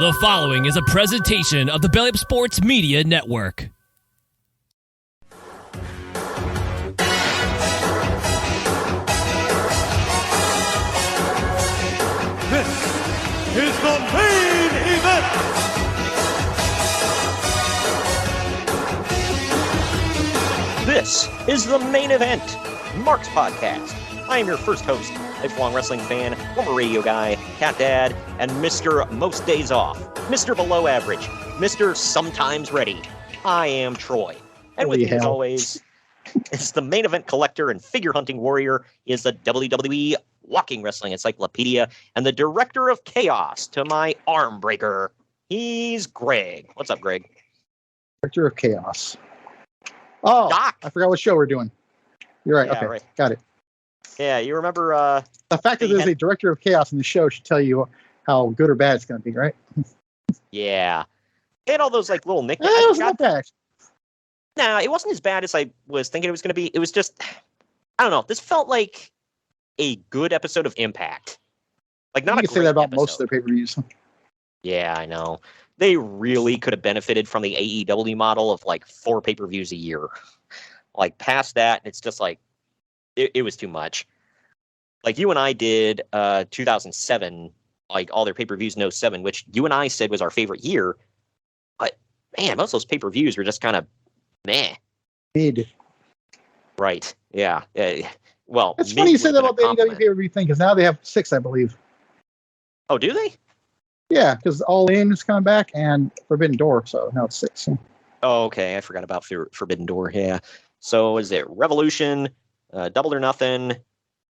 The following is a presentation of the Belly Up Sports Media Network. This is the main event. This is the main event, Mark's Podcast. I am your first host, lifelong wrestling fan, former radio guy, cat dad, and Mr. Most Days Off, Mr. Below Average, Mr. Sometimes Ready. I am Troy. And with me, as always, is the main event collector and figure hunting warrior. He is the WWE Walking Wrestling Encyclopedia and the Director of Chaos to my arm breaker. He's Greg. What's up, Greg? Director of Chaos. Oh, Doc. I forgot what show we're doing. You're right. Yeah, okay, right. Got it. Yeah, you remember... the fact that there's a Director of Chaos in the show should tell you how good or bad it's going to be, right? Yeah. They had all those like little nicknames. It wasn't that bad. Nah, it wasn't as bad as I was thinking it was going to be. It was just, I don't know. This felt like a good episode of Impact. Like not you a can say great that about episode. most of their pay-per-views. Yeah, I know. They really could have benefited from the AEW model of like 4 pay-per-views a year. Like past that, it's just like it was too much. Like you and I did 2007, like all their pay-per-views in 07, which you and I said was our favorite year. But man, most of those pay-per-views were just kind of meh. Mid. Right. Yeah. Well, It's funny you said that about the AEW pay-per-view thing, because now they have 6, I believe. Oh, do they? Yeah, because All In is coming back, and Forbidden Door, so now it's 6. So. Oh, okay. I forgot about Forbidden Door. Yeah. So is it Revolution, Double or Nothing,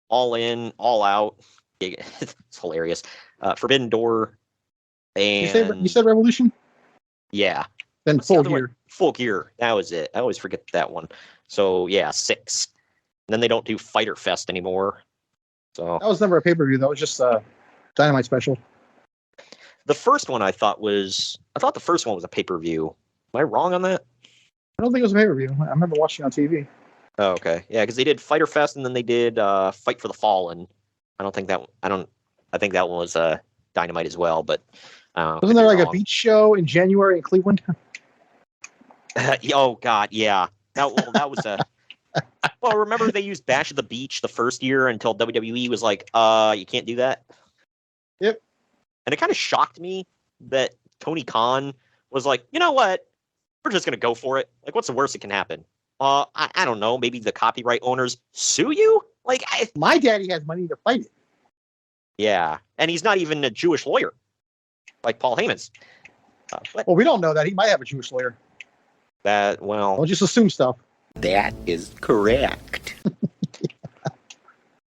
All In, All Out? It's hilarious. Forbidden Door, and You said Revolution? yeah. Then What's the Full other one? Gear. Full Gear. That was it. I always forget that one. So yeah, 6. And then they don't do Fighter Fest anymore. So That was never a pay-per-view. That was just a Dynamite special. the first one I thought the first one was a pay-per-view. Am I wrong on that? I don't think it was a pay-per-view. I remember watching it on TV. Oh, okay. Yeah, because they did Fighter Fest and then they did Fight for the Fallen. I think that one was Dynamite as well, but Wasn't there like a beach show in January in Cleveland? Oh God, yeah. That was a. Well, remember they used Bash at the Beach the first year until WWE was like, you can't do that. Yep. And it kind of shocked me that Tony Khan was like, you know what, we're just gonna go for it. Like, what's the worst that can happen? I don't know. Maybe the copyright owners sue you. Like, My daddy has money to fight it. yeah, and he's not even a Jewish lawyer, like Paul Heyman's. Well, we don't know that. He might have a Jewish lawyer. Don't just assume stuff. That is correct.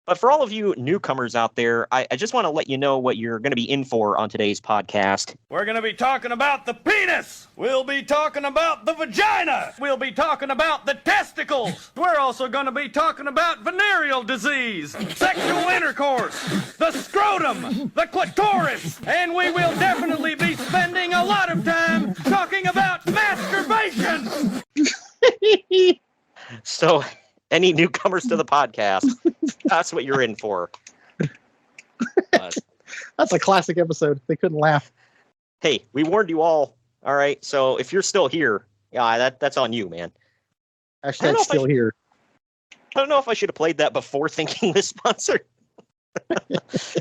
But for all of you newcomers out there, I just want to let you know what you're going to be in for on today's podcast. We're going to be talking about the penis. We'll be talking about the vagina. We'll be talking about the testicles. We're also going to be talking about venereal disease, sexual intercourse, the scrotum, the clitoris, and we will definitely be spending a lot of time talking about masturbation. So, any newcomers to the podcast, that's what you're in for. That's a classic episode. They couldn't laugh. Hey, we warned you all. All right, so if you're still here, yeah, that's on you, man. Hashtag still here. I don't know if I should have played that before thinking this sponsored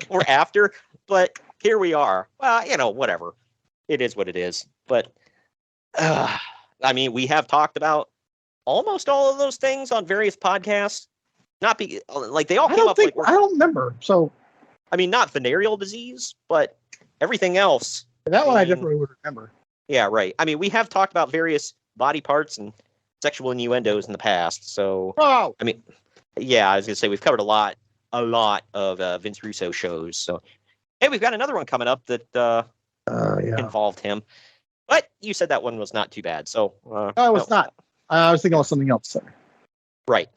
or after, but here we are. Well, whatever. It is what it is. But, I mean, we have talked about almost all of those things on various podcasts. They all came up like I don't remember. So I mean, not venereal disease, but everything else. that one I definitely would remember. Yeah, right. I mean, we have talked about various body parts and sexual innuendos in the past. So Oh, I mean, yeah, I was gonna say we've covered a lot of Vince Russo shows. So hey, we've got another one coming up that involved him. But you said that one was not too bad. So No, it was not. I was thinking of something else. Sorry. Right.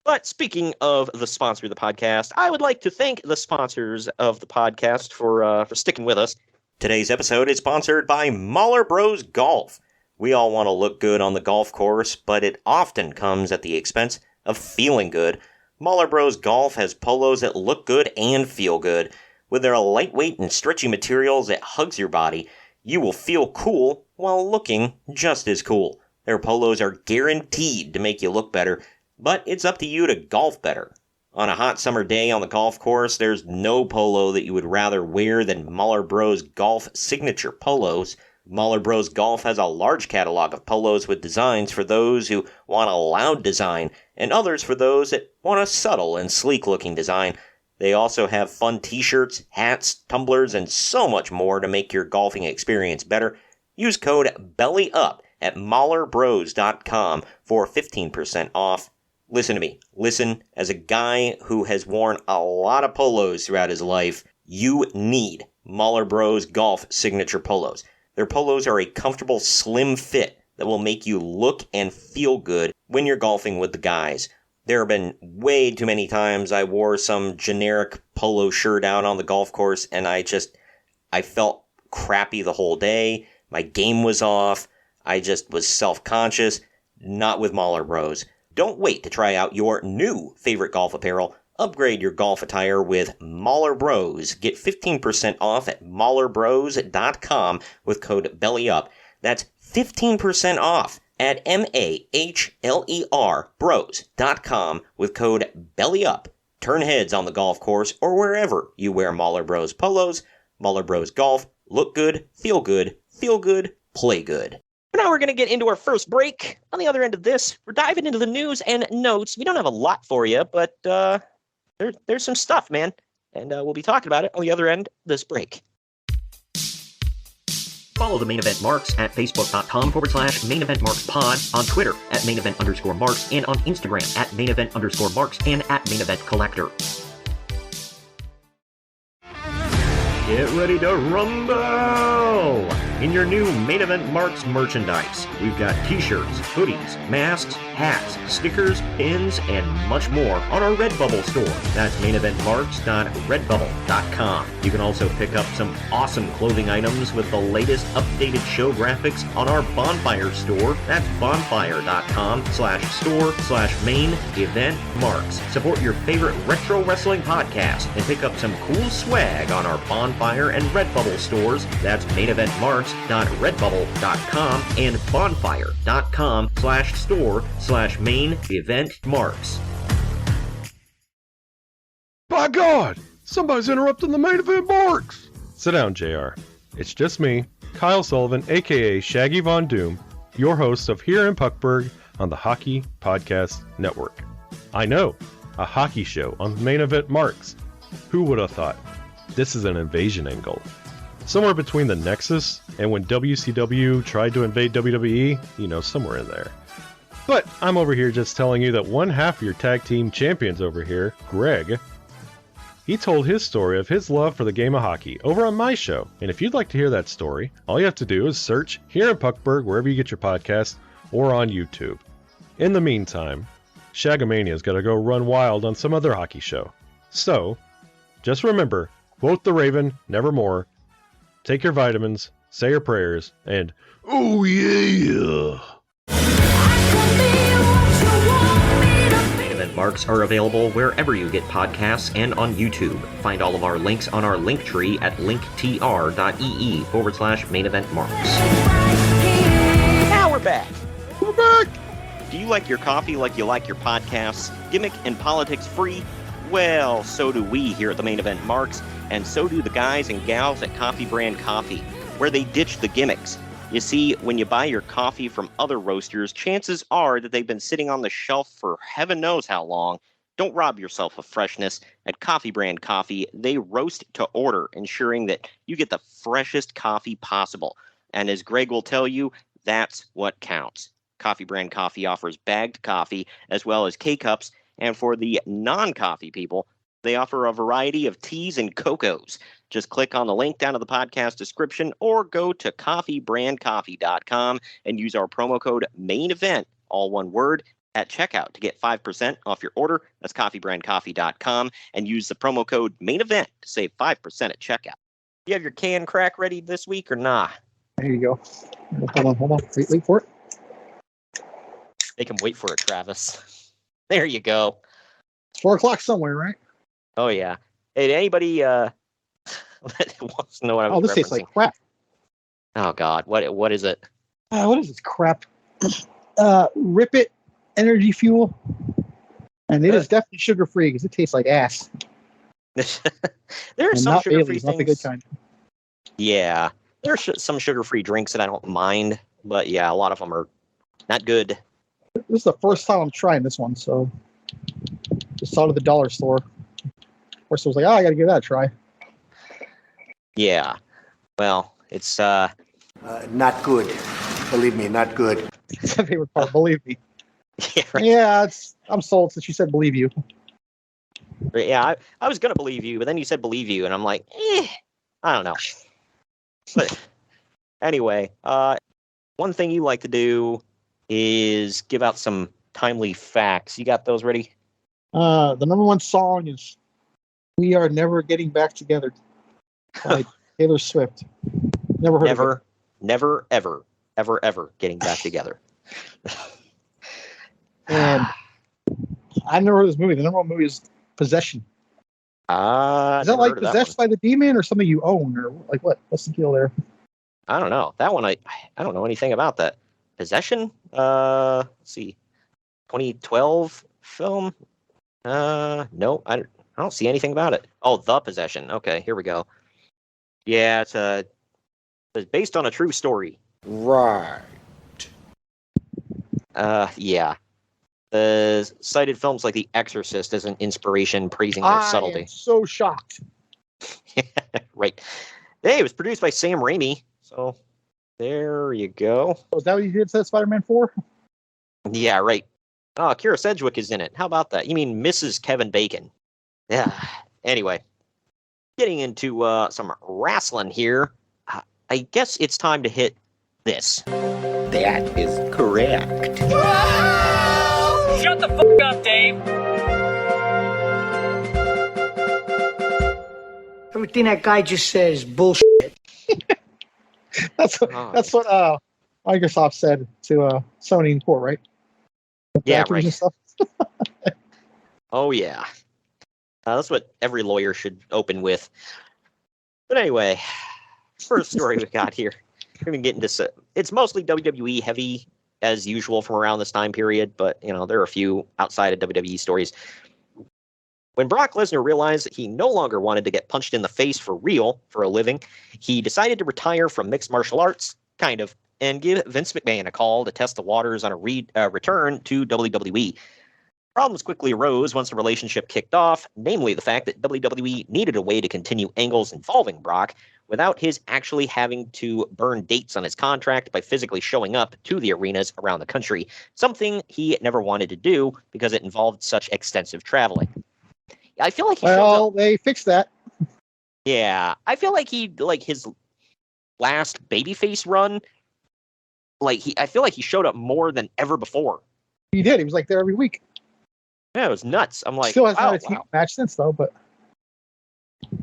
But speaking of the sponsor of the podcast, I would like to thank the sponsors of the podcast for sticking with us. Today's episode is sponsored by Mahler Bros Golf. We all want to look good on the golf course, but it often comes at the expense of feeling good. Mahler Bros Golf has polos that look good and feel good. With their lightweight and stretchy materials that hugs your body, You will feel cool while looking just as cool. Their polos are guaranteed to make you look better, but it's up to you to golf better. On a hot summer day on the golf course, there's no polo that you would rather wear than Mahler Bros Golf signature polos. Mahler Bros Golf has a large catalog of polos with designs for those who want a loud design, and others for those that want a subtle and sleek-looking design. They also have fun t-shirts, hats, tumblers, and so much more to make your golfing experience better. Use code BELLYUP at MahlerBros.com for 15% off. Listen to me. Listen, as a guy who has worn a lot of polos throughout his life, you need Mahler Bros Golf signature polos. Their polos are a comfortable, slim fit that will make you look and feel good when you're golfing with the guys. There have been way too many times I wore some generic polo shirt out on the golf course and I felt crappy the whole day. My game was off. I just was self-conscious. Not with Mahler Bros. Don't wait to try out your new favorite golf apparel. Upgrade your golf attire with Mahler Bros. Get 15% off at MahlerBros.com with code BELLYUP. That's 15% off at MAHLER Bros.com with code BELLYUP. Turn heads on the golf course or wherever you wear Mahler Bros polos. Mahler Bros Golf. Look good, feel good, play good. Now we're going to get into our first break. On the other end of this, we're diving into the news and notes. We don't have a lot for you, but there's some stuff, man. And we'll be talking about it on the other end of this break. Follow the Main Event Marks at Facebook.com/Main Event Marks Pod, on Twitter at Main Event _Marks, and on Instagram at Main Event _Marks and at Main Event Collector. Get ready to rumble! In your new Main Event Marks merchandise, we've got t-shirts, hoodies, masks, hats, stickers, pins, and much more on our Redbubble store. That's maineventmarks.redbubble.com. You can also pick up some awesome clothing items with the latest updated show graphics on our Bonfire store. That's bonfire.com/store/main event marks. Support your favorite retro wrestling podcast and pick up some cool swag on our Bonfire and Redbubble stores. That's maineventmarks.redbubble.com and bonfire.com/store/main event marks. By God! Somebody's interrupting the Main Event Marks! Sit down, JR. It's just me, Kyle Sullivan, aka Shaggy Von Doom, your host of Here in Puckburg on the Hockey Podcast Network. I know, a hockey show on the Main Event Marks. Who would have thought? This is an invasion angle. Somewhere between the Nexus and when WCW tried to invade WWE, somewhere in there. But I'm over here just telling you that one half of your tag team champions over here, Greg, he told his story of his love for the game of hockey over on my show. And if you'd like to hear that story, all you have to do is search Here in Puckburg wherever you get your podcast or on YouTube. In the meantime, Shagamania's got to go run wild on some other hockey show. So, just remember, quote the Raven, nevermore. Take your vitamins, say your prayers, and oh yeah! Main Event Marks are available wherever you get podcasts and on YouTube. Find all of our links on our link tree at linktr.ee/Main Event Marks. Now we're back. We're back! Do you like your coffee like you like your podcasts? Gimmick and politics free? Well, so do we here at the Main Event Marks, and so do the guys and gals at Coffee Brand Coffee, where they ditch the gimmicks. You see, when you buy your coffee from other roasters, chances are that they've been sitting on the shelf for heaven knows how long. Don't rob yourself of freshness. At Coffee Brand Coffee, they roast to order, ensuring that you get the freshest coffee possible. And as Greg will tell you, that's what counts. Coffee Brand Coffee offers bagged coffee as well as K-Cups, and for the non-coffee people, they offer a variety of teas and cocos. Just click on the link down in the podcast description or go to coffeebrandcoffee.com and use our promo code MAINEVENT, all one word, at checkout to get 5% off your order. That's coffeebrandcoffee.com and use the promo code MAINEVENT to save 5% at checkout. You have your can crack ready this week or not? There you go. Hold on. Wait for it. Make him wait for it, Travis. There you go. It's 4 o'clock somewhere, right? Oh, yeah. Hey, anybody wants to know what I was this tastes like crap. Oh God, what is it? What is this crap? Rip It Energy Fuel. And it is definitely sugar-free because it tastes like ass. There are and some not sugar-free Bailey's, things. not the good kind. Yeah, there are some sugar-free drinks that I don't mind, but yeah, a lot of them are not good. This is the first time I'm trying this one, so just saw it at the dollar store. Of course, I was like, I got to give that a try. Yeah, well, it's not good. Believe me, not good. It's my favorite part. Believe me. yeah, right. Yeah, I'm sold since you said believe you. Yeah, I was gonna believe you, but then you said believe you, and I'm like, I don't know. But anyway, one thing you like to do is give out some timely facts. You got those ready? The number one song is "We Are Never Getting Back Together" by Taylor Swift. Never heard of it. Never, ever getting back together. And I never heard of this movie. The number one movie is Possession. Is that like possessed by the demon or something you own, or like what? What's the deal there? I don't know. That one, I don't know anything about that. Possession? Let's see. 2012 film? No, I don't see anything about it. Oh, The Possession. Okay, here we go. Yeah, it's based on a true story. Right. Yeah. The cited films like The Exorcist as an inspiration, praising their subtlety. I am so shocked. Right. Hey, it was produced by Sam Raimi, so there you go. Oh, is that what you did to Spider-Man 4? Yeah, right. Oh, Kira Sedgwick is in it. How about that? You mean Mrs. Kevin Bacon? Yeah. Anyway, getting into some wrestling here. I guess it's time to hit this. That is correct. Shut the fuck up, Dave. Everything that guy just said is bullshit. That's what Microsoft said to Sony in court, right? Yeah, Activision right. Stuff. Oh, yeah. That's what every lawyer should open with. But anyway, first story we got here. We're going to get into it's mostly WWE heavy, as usual, from around this time period, but, you know, there are a few outside of WWE stories. When Brock Lesnar realized that he no longer wanted to get punched in the face for real for a living, he decided to retire from mixed martial arts, kind of, and give Vince McMahon a call to test the waters on a return to WWE. Problems quickly arose once the relationship kicked off, namely the fact that WWE needed a way to continue angles involving Brock without his actually having to burn dates on his contract by physically showing up to the arenas around the country, something he never wanted to do because it involved such extensive traveling. I feel like they fixed that. Yeah, I feel like his last babyface run, I feel like he showed up more than ever before. He did. He was like there every week. Yeah, it was nuts. I'm like, still hasn't had a team match since though, but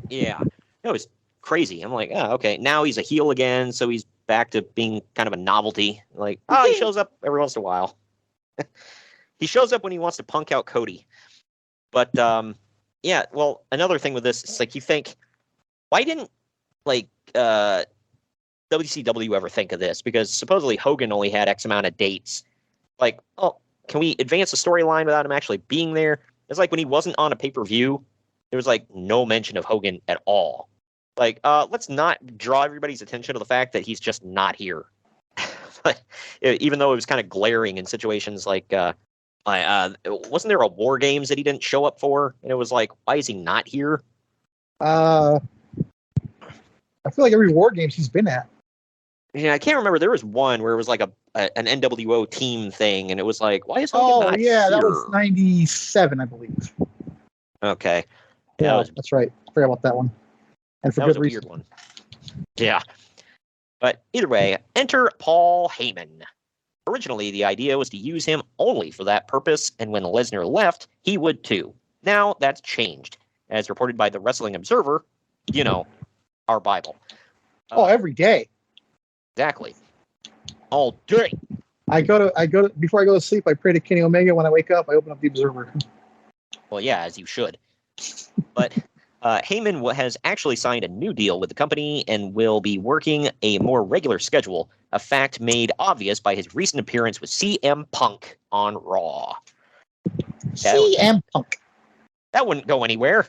yeah, it was crazy. I'm like, oh, okay, now he's a heel again, so he's back to being kind of a novelty. Like, he shows up every once in a while. He shows up when he wants to punk out Cody. But yeah, well, another thing with this is like you think, why didn't WCW ever think of this? Because supposedly Hogan only had X amount of dates. Like, oh, can we advance the storyline without him actually being there? It's like when he wasn't on a pay-per-view, there was like no mention of Hogan at all. Like, let's not draw everybody's attention to the fact that he's just not here. But even though it was kind of glaring in situations like, wasn't there a War Games that he didn't show up for? And it was like, why is he not here? I feel like every War Games he's been at. Yeah, I can't remember. There was one where it was like an NWO team thing, and it was like, why is Hogan not here? That was 97, I believe. Okay. Yeah, that's right. I forgot about that one. And for that was good a reason. weird one. Yeah. But either way, enter Paul Heyman. Originally, the idea was to use him only for that purpose, and when Lesnar left, he would too. Now, that's changed. As reported by the Wrestling Observer, our Bible. Every day. Exactly. All day. I go to before I go to sleep, I pray to Kenny Omega. When I wake up, I open up the Observer. Well, yeah, as you should. But Heyman has actually signed a new deal with the company and will be working a more regular schedule, a fact made obvious by his recent appearance with CM Punk on Raw. CM Punk. That wouldn't go anywhere.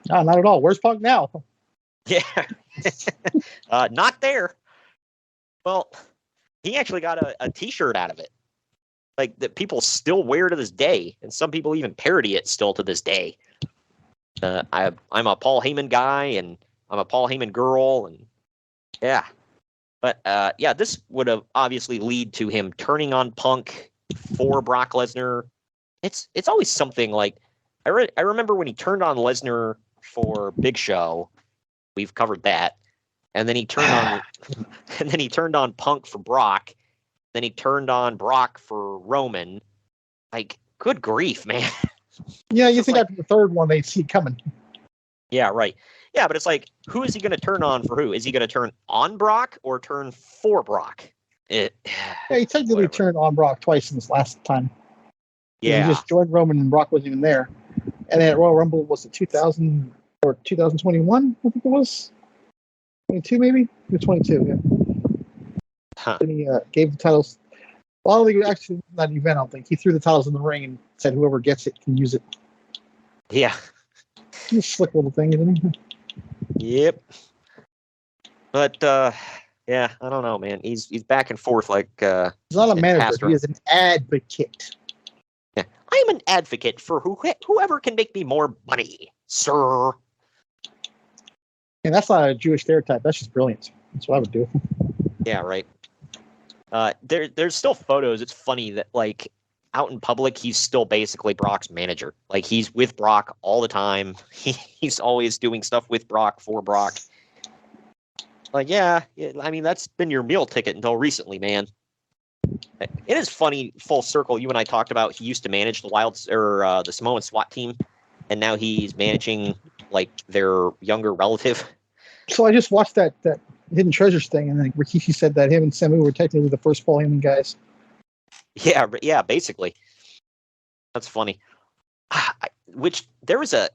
No, not at all. Where's Punk now? Yeah. Not there. Well, he actually got a T-shirt out of it. Like, that people still wear to this day, and some people even parody it still to this day. I'm a Paul Heyman guy, and I'm a Paul Heyman girl, and yeah. But yeah, this would have obviously lead to him turning on Punk for Brock Lesnar. It's always something like I remember when he turned on Lesnar for Big Show. We've covered that, and then he turned on Punk for Brock. Then he turned on Brock for Roman. Like, good grief, man. Yeah, you think after the third one they'd see it coming. Yeah, right. Yeah, but it's like, who is he going to turn on for who? Is he going to turn on Brock or turn for Brock? Yeah, he technically turned on Brock twice in this last time. Yeah. He just joined Roman and Brock wasn't even there. And then at Royal Rumble, was it 2000 or 2021? I think it was. 22 maybe? It was 22, yeah. Huh. And he gave the titles. Well, I don't think it was actually not an event, I don't think. He threw the titles in the ring and said whoever gets it can use it. Yeah. He's a slick little thing, isn't he? Yep. But yeah, I don't know, man. He's back and forth like he's not a manager, he is an advocate. Yeah. I'm an advocate for whoever can make me more money, sir. And that's not a Jewish stereotype, that's just brilliant. That's what I would do. Yeah, right. There's still photos. It's funny that, like, out in public, he's still basically Brock's manager. Like, he's with Brock all the time. He's always doing stuff with Brock, for Brock. Like, yeah, I mean, that's been your meal ticket until recently, man. It is funny, full circle. You and I talked about he used to manage the Samoan SWAT team, and now he's managing, like, their younger relative. So I just watched that Hidden Treasures thing, and Rikishi said that him and Samu were technically the first Paul Heyman guys. Yeah, basically. That's funny. Which there was a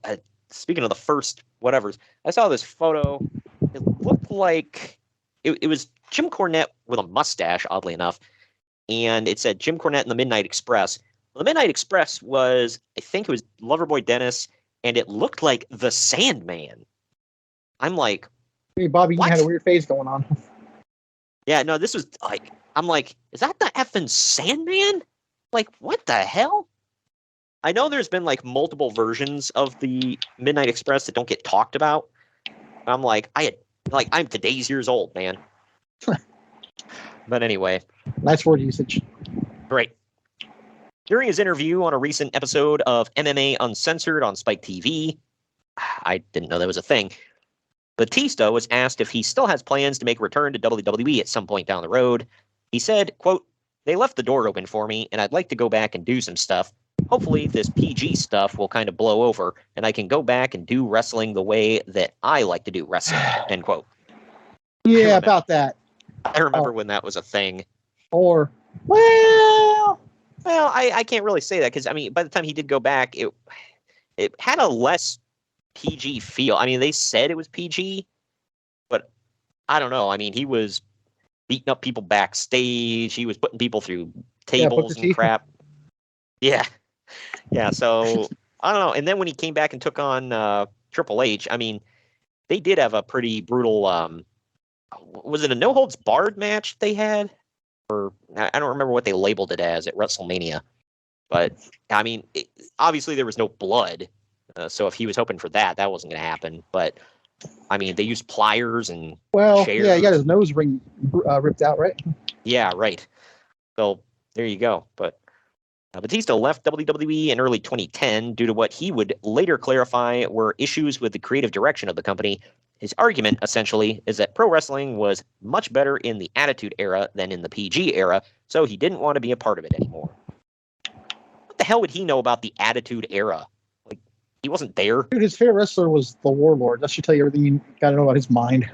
speaking of the first whatevers, I saw this photo. It looked like it was Jim Cornette with a mustache, oddly enough, and it said Jim Cornette and the Midnight Express. Well, the Midnight Express was, I think it was Loverboy Dennis, and it looked like the Sandman. I'm like, hey, Bobby, what? You had a weird phase going on. Yeah, no, this was like, I'm like, is that the effing Sandman? Like, what the hell? I know there's been like multiple versions of the Midnight Express that don't get talked about. I'm like, I'm today's years old, man. But anyway. Nice word usage. Great. During his interview on a recent episode of MMA Uncensored on Spike TV, I didn't know that was a thing, Batista was asked if he still has plans to make a return to WWE at some point down the road. He said, quote, "They left the door open for me, and I'd like to go back and do some stuff. Hopefully this PG stuff will kind of blow over, and I can go back and do wrestling the way that I like to do wrestling," end quote. Yeah, about that. I remember when that was a thing. Or, well, I can't really say that, because, I mean, by the time he did go back, it had a less PG feel. I mean, they said it was PG, but I don't know. I mean, he was beating up people backstage. He was putting people through tables and crap. Yeah. Yeah, so, I don't know. And then when he came back and took on Triple H, I mean, they did have a pretty brutal, was it a no-holds-barred match they had? Or, I don't remember what they labeled it as at WrestleMania. But, I mean, obviously there was no blood. So if he was hoping for that, that wasn't going to happen. But, I mean, they used pliers and chairs. Yeah, he got his nose ring ripped out, right? Yeah, right. So there you go. But Batista left WWE in early 2010 due to what he would later clarify were issues with the creative direction of the company. His argument, essentially, is that pro wrestling was much better in the Attitude Era than in the PG era, so he didn't want to be a part of it anymore. What the hell would he know about the Attitude Era? Like, he wasn't there. Dude, his favorite wrestler was the Warlord. That should tell you everything you got to know about his mind.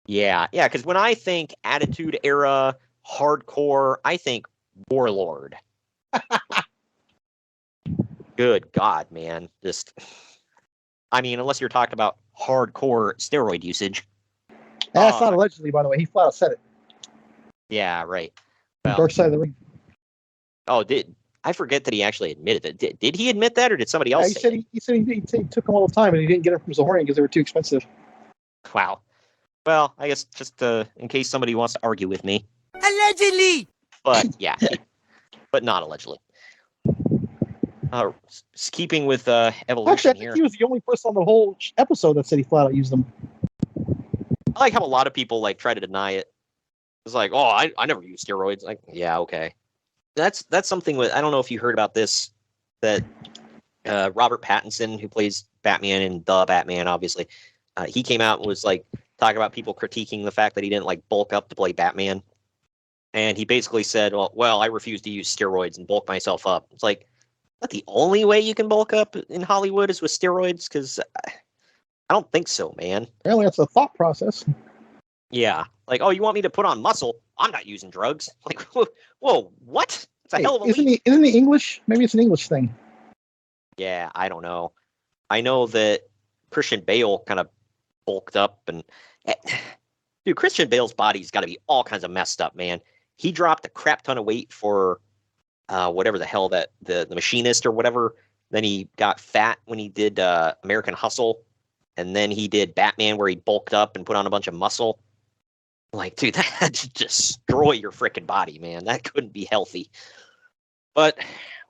Yeah, because when I think Attitude Era, hardcore, I think Warlord. Good God, man. Just, I mean, unless you're talking about hardcore steroid usage. That's not allegedly, by the way. He flat out said it. Yeah, right. Well, Dark Side of the Ring. Oh, I forget that he actually admitted it. Did he admit that, or did somebody else say it? He said he took them all the time, and he didn't get them from Zahorian because they were too expensive. Wow. Well, I guess just in case somebody wants to argue with me. Allegedly! But, yeah. But not allegedly. Keeping with evolution Actually, I think here. he was the only person on the whole episode that said he flat out used them. I like how a lot of people like try to deny it. It's like, oh, I never use steroids. Like, yeah, okay. That's something with, I don't know if you heard about this, that Robert Pattinson, who plays Batman in The Batman, obviously, he came out and was like talking about people critiquing the fact that he didn't like bulk up to play Batman. And he basically said, well, I refuse to use steroids and bulk myself up. It's like, not the only way you can bulk up in Hollywood is with steroids, because I don't think so, man. Apparently, that's a thought process. Yeah. Like, oh, you want me to put on muscle? I'm not using drugs. Like, whoa, what? It's a hell of a leap. Isn't the English? Maybe it's an English thing. Yeah, I don't know. I know that Christian Bale kind of bulked up, and dude, Christian Bale's body's got to be all kinds of messed up, man. He dropped a crap ton of weight for whatever the hell that the machinist or whatever. Then he got fat when he did American Hustle, and then he did Batman where he bulked up and put on a bunch of muscle. Like, dude, that had to destroy your freaking body, man. That couldn't be healthy. But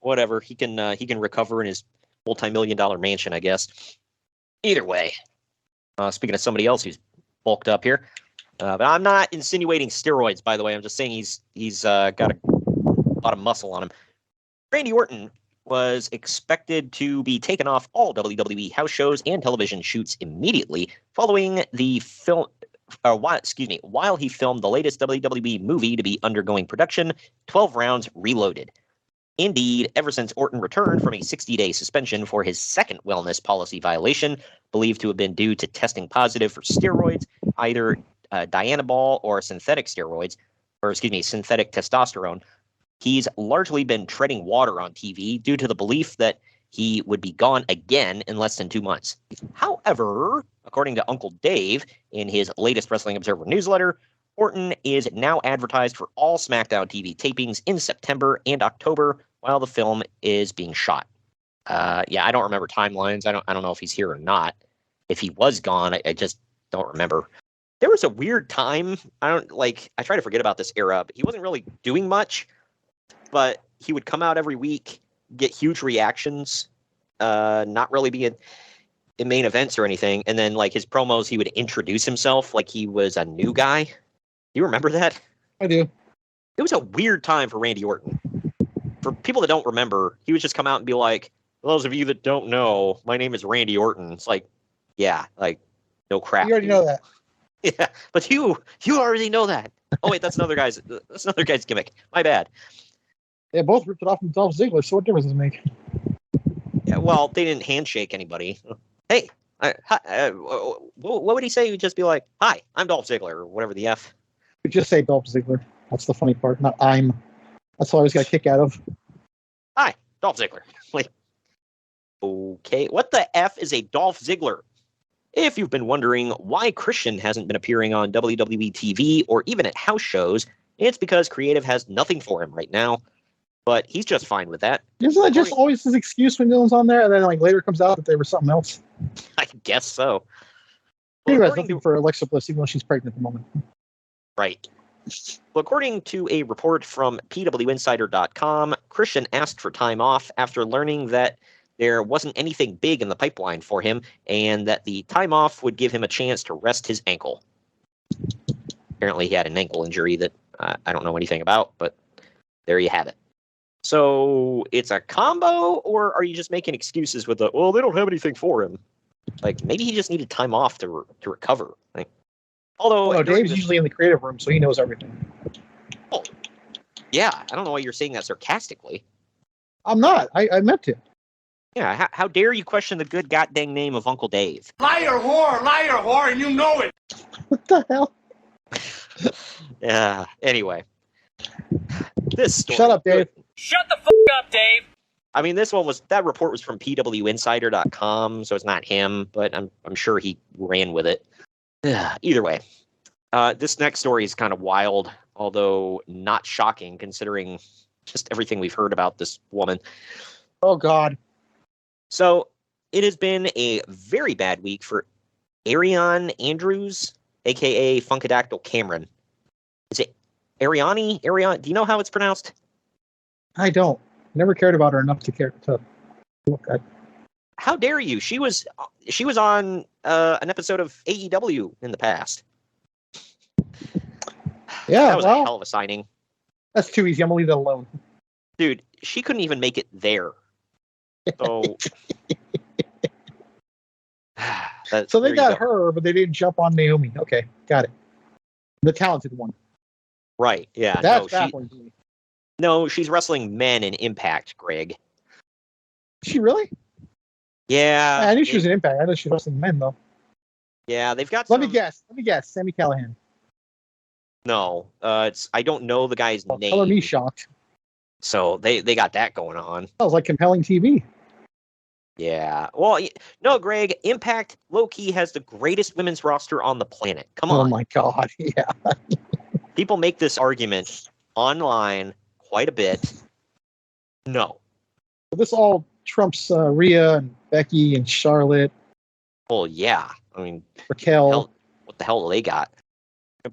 whatever, he can recover in his multi-million-dollar mansion, I guess. Either way, speaking of somebody else who's bulked up here, but I'm not insinuating steroids, by the way. I'm just saying he's got a lot of muscle on him. Randy Orton was expected to be taken off all WWE house shows and television shoots immediately following the film. While he filmed the latest WWE movie to be undergoing production, 12 Rounds Reloaded. Indeed, ever since Orton returned from a 60-day suspension for his second wellness policy violation, believed to have been due to testing positive for steroids, either Dianabol or synthetic testosterone, he's largely been treading water on TV due to the belief that he would be gone again in less than 2 months. However, according to Uncle Dave in his latest Wrestling Observer newsletter, Orton is now advertised for all SmackDown TV tapings in September and October while the film is being shot. Yeah, I don't remember timelines. I don't know if he's here or not. If he was gone, I just don't remember. There was a weird time. I try to forget about this era, but he wasn't really doing much, but he would come out every week, get huge reactions, not really be in main events or anything. And then like his promos, he would introduce himself like he was a new guy. Do you remember that? I do. It was a weird time for Randy Orton. For people that don't remember, he would just come out and be like, those of you that don't know, my name is Randy Orton. It's like, yeah, like, no crap. You already know that. Yeah, but you already know that. Oh wait, that's another guy's gimmick. My bad. They both ripped it off from Dolph Ziggler, so what difference does it make? Yeah, well, they didn't handshake anybody. Hey, what would he say? He would just be like, hi, I'm Dolph Ziggler, or whatever the F. You just say Dolph Ziggler. That's the funny part, not I'm. That's what I always got a kick out of. Hi, Dolph Ziggler. Like, okay, what the F is a Dolph Ziggler? If you've been wondering why Christian hasn't been appearing on WWE TV or even at house shows, it's because creative has nothing for him right now. But he's just fine with that. Isn't that just always his excuse when Dylan's on there, and then like later comes out that they were something else? I guess so. He has nothing for Alexa Bliss, even though she's pregnant at the moment. Right. Well, according to a report from PWInsider.com, Christian asked for time off after learning that there wasn't anything big in the pipeline for him, and that the time off would give him a chance to rest his ankle. Apparently, he had an ankle injury that I don't know anything about, but there you have it. So it's a combo, or are you just making excuses with they don't have anything for him? Like, maybe he just needed time off to recover. Like, although Dave's usually in the creative room, so he knows everything. Oh, yeah. I don't know why you're saying that sarcastically. I'm not. I meant to. Yeah, how dare you question the good goddamn name of Uncle Dave? Liar, whore, and you know it. What the hell? Yeah, anyway. This story. Shut up, Dave. Shut the f*** up, Dave. I mean, that report was from pwinsider.com, so it's not him, but I'm sure he ran with it. Either way, this next story is kind of wild, although not shocking considering just everything we've heard about this woman. Oh, God. So it has been a very bad week for Ariane Andrews, a.k.a. Funkadactyl Cameron. Is it Ariane? Do you know how it's pronounced? I don't. Never cared about her enough to care to look at. How dare you? She was on an episode of AEW in the past. Yeah, that was a hell of a signing. That's too easy. I'm gonna leave that alone. Dude, she couldn't even make it there. So, so they got her, but they didn't jump on Naomi. Okay, got it. The talented one. Right? Yeah. That's baffling to me. No, she's wrestling men in Impact, Greg. Is she really? Yeah. I knew she was in Impact. I know she's wrestling men, though. Yeah, they've got. Let me guess. Sammy Callahan. No, I don't know the guy's name. Color me shocked. So they got that going on. Sounds like compelling TV. Yeah. Well, no, Greg. Impact low-key has the greatest women's roster on the planet. Come on. Oh my God. Yeah. People make this argument online quite a bit. No. This all trumps Rhea and Becky and Charlotte. Well, yeah. I mean, Raquel. What the hell do they got?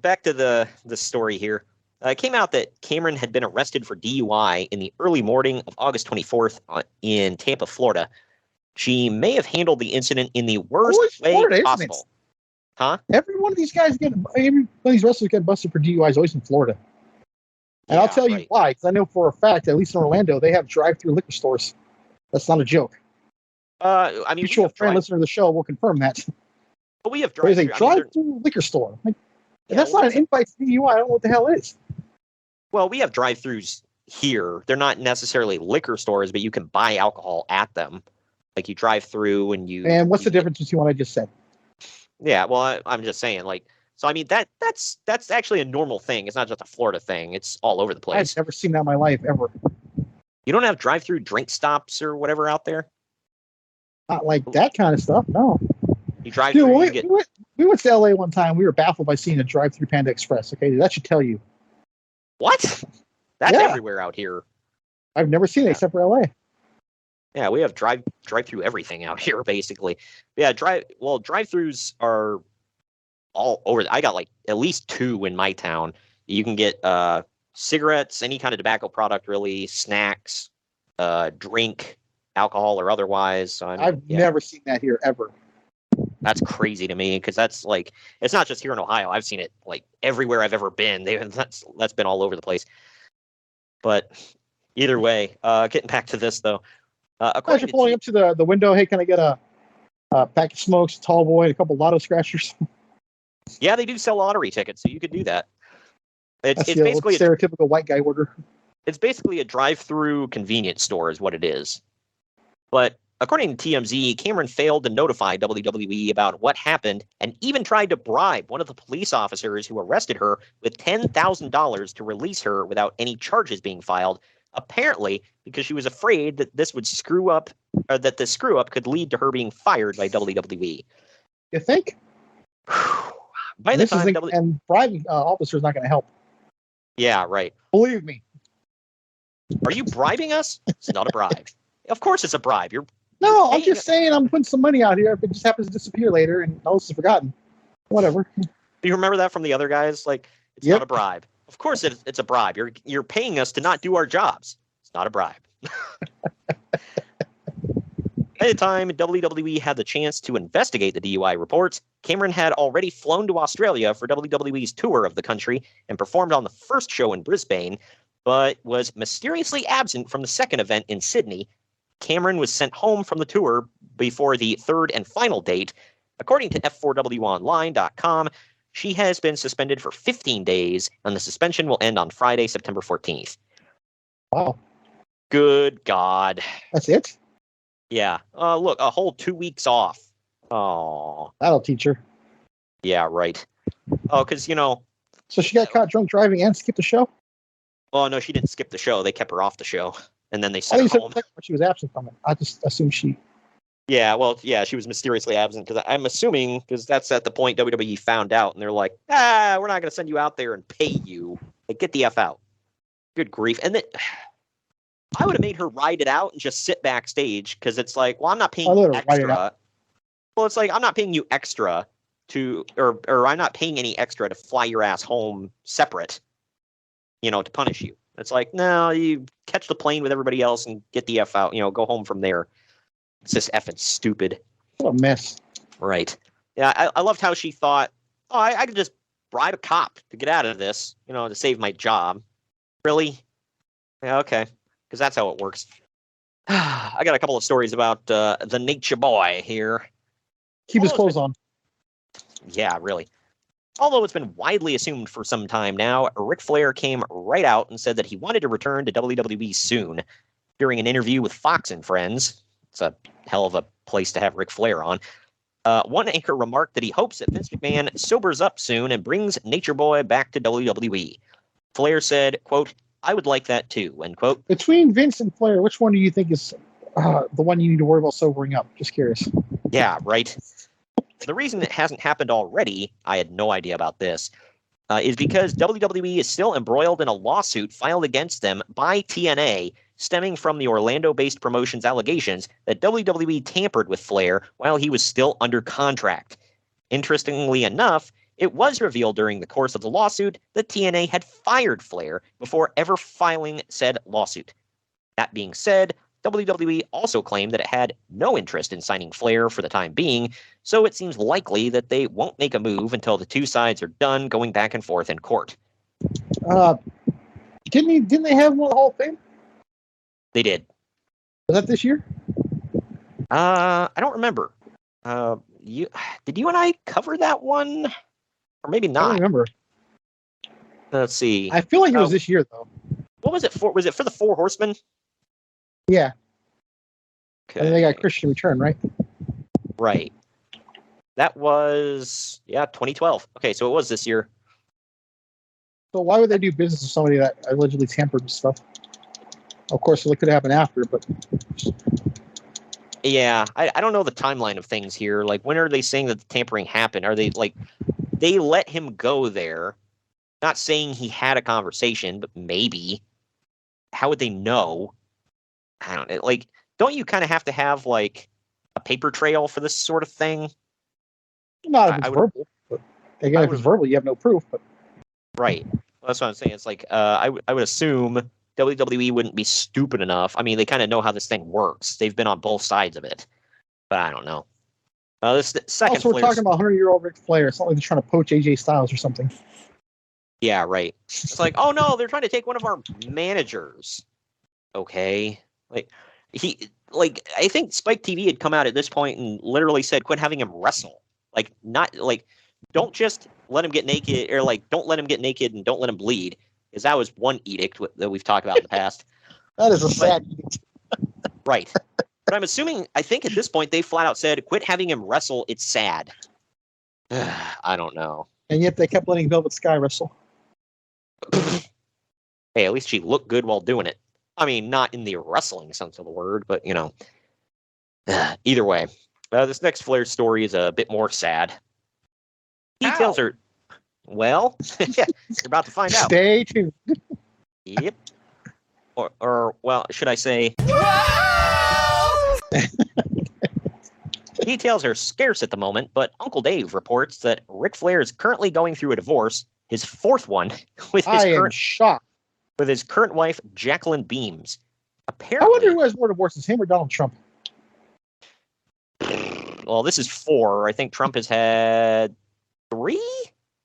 Back to the story here. It came out that Cameron had been arrested for DUI in the early morning of August 24th in Tampa, Florida. She may have handled the incident in the worst way possible. Huh? Every one of these wrestlers get busted for DUIs always in Florida. And I'll tell you why, because I know for a fact, at least in Orlando, they have drive-through liquor stores. That's not a joke. I mean, mutual friend listener to the show will confirm that. But we have drive-through. There's a drive-through liquor store. That's not an invite to DUI. I don't know what the hell it is. Well, we have drive-throughs here. They're not necessarily liquor stores, but you can buy alcohol at them. Like you drive through and you. And what's the difference between what I just said? Yeah, well, I'm just saying, so I mean that's actually a normal thing. It's not just a Florida thing. It's all over the place. I've never seen that in my life ever. You don't have drive-through drink stops or whatever out there? Not like that kind of stuff. No. You drive through. We went to LA one time. We were baffled by seeing a drive-through Panda Express. Okay, that should tell you. What? That's everywhere out here. I've never seen it except for LA. Yeah, we have drive-through everything out here, basically. Yeah, drive-throughs are all over. I got at least 2 in my town. You can get cigarettes, any kind of tobacco product, really, snacks, drink, alcohol or otherwise. So I've never seen that here ever. That's crazy to me because that's it's not just here in Ohio. I've seen it everywhere I've ever been. That's been all over the place. But either way, getting back to this though. As you're pulling up to the window, hey, can I get a pack of smokes, a tall boy, and a couple lotto scratchers? Yeah, they do sell lottery tickets, so you could do that. It's the basically stereotypical white guy order. It's basically a drive-through convenience store is what it is. But according to TMZ, Cameron failed to notify WWE about what happened and even tried to bribe one of the police officers who arrested her with $10,000 to release her without any charges being filed, apparently because she was afraid that this would that the screw-up could lead to her being fired by WWE. You think? By the time and bribing officers not going to help. Yeah, right. Believe me. Are you bribing us? It's not a bribe. Of course it's a bribe. No, I'm just saying I'm putting some money out here. If it just happens to disappear later and all this is forgotten, whatever. Do you remember that from the other guys? It's not a bribe. Of course it's a bribe. You're paying us to not do our jobs. It's not a bribe. By the time WWE had the chance to investigate the DUI reports, Cameron had already flown to Australia for WWE's tour of the country and performed on the first show in Brisbane, but was mysteriously absent from the second event in Sydney. Cameron was sent home from the tour before the third and final date. According to F4WOnline.com, she has been suspended for 15 days, and the suspension will end on Friday, September 14th. Wow. Good God. That's it? Yeah. Look, a whole 2 weeks off. Oh. That'll teach her. Yeah, right. Oh, because, So she got caught drunk driving and skipped the show? Oh, no, she didn't skip the show. They kept her off the show. and then they I sent think her so, home. she was absent from it. I just assumed she. Yeah, well, yeah, she was mysteriously absent because I'm assuming because that's at the point WWE found out, and they're like, we're not going to send you out there and pay you. Like, get the F out. Good grief. And then I would have made her ride it out and just sit backstage because it's like, well, I'm not paying you extra. Well, it's like, I'm not paying you extra or I'm not paying any extra to fly your ass home separate, to punish you. It's like, no, you catch the plane with everybody else and get the F out, go home from there. It's just effing stupid. What a mess. Right. Yeah, I loved how she thought, I could just bribe a cop to get out of this, to save my job. Really? Yeah, okay. Because that's how it works. I got a couple of stories about the Nature Boy here. Keep his clothes on. Yeah, really. Although it's been widely assumed for some time now, Ric Flair came right out and said that he wanted to return to WWE soon. During an interview with Fox and Friends, it's a hell of a place to have Ric Flair on, one anchor remarked that he hopes that Vince McMahon sobers up soon and brings Nature Boy back to WWE. Flair said, quote, I would like that too, end quote. Between Vince and Flair, which one do you think is the one you need to worry about sobering up? Just curious. Yeah, right. The reason it hasn't happened already, I had no idea about this, is because WWE is still embroiled in a lawsuit filed against them by TNA stemming from the Orlando-based promotion's allegations that WWE tampered with Flair while he was still under contract. Interestingly enough, it was revealed during the course of the lawsuit that TNA had fired Flair before ever filing said lawsuit. That being said, WWE also claimed that it had no interest in signing Flair for the time being, so it seems likely that they won't make a move until the two sides are done going back and forth in court. Didn't they have him on the Hall of Fame? They did. Was that this year? I don't remember. Did you and I cover that one? Or maybe not. I don't remember. Let's see. I feel like it was this year, though. What was it for? Was it for the Four Horsemen? Yeah. Okay. And they got Christian Return, right? Right. That was, 2012. Okay, so it was this year. So why would they do business with somebody that allegedly tampered with stuff? Of course, it could happen after, but... Yeah, I don't know the timeline of things here. Like, when are they saying that the tampering happened? Are they, like, they let him go there, not saying he had a conversation, but maybe. How would they know? I don't know. Like, don't you kind of have to have, like, a paper trail for this sort of thing? Not if it's verbal. But again, if it's verbal, you have no proof. But right. Well, that's what I'm saying. It's like, I would assume WWE wouldn't be stupid enough. I mean, they kind of know how this thing works. They've been on both sides of it. But I don't know. This second also, we're talking about 100-year-old Ric Flair. It's not like they're trying to poach AJ Styles or something. Yeah, right. It's like, oh no, they're trying to take one of our managers. Okay. I think Spike TV had come out at this point and literally said, quit having him wrestle. Like, not, like, don't just let him get naked, or, like, don't let him get naked and don't let him bleed. Because that was one edict that we've talked about in the past. That is a sad edict. Right. But I'm assuming, I think at this point, they flat out said, quit having him wrestle, it's sad. I don't know. And yet they kept letting Velvet Sky wrestle. Hey, at least she looked good while doing it. I mean, not in the wrestling sense of the word, but, either way. This next Flair story is a bit more sad. Details are, well, you're about to find out. Stay tuned. Yep. Or well, should I say... Details are scarce at the moment, but Uncle Dave reports that Ric Flair is currently going through a divorce, his fourth one, with his current wife, Jacqueline Beams. Apparently, I wonder who has more divorces, him or Donald Trump? Well, this is 4. I think Trump has had 3?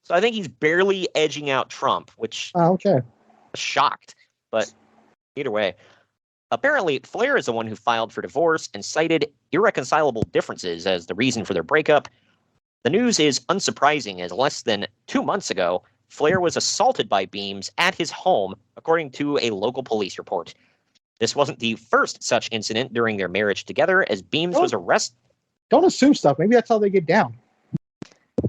So I think he's barely edging out Trump, which okay. Shocked. But either way, apparently Flair is the one who filed for divorce and cited irreconcilable differences as the reason for their breakup. The news is unsurprising, as less than 2 months ago, Flair was assaulted by Beams at his home, according to a local police report. This wasn't the first such incident during their marriage together, as Beams was arrested. Don't assume stuff. Maybe that's how they get down.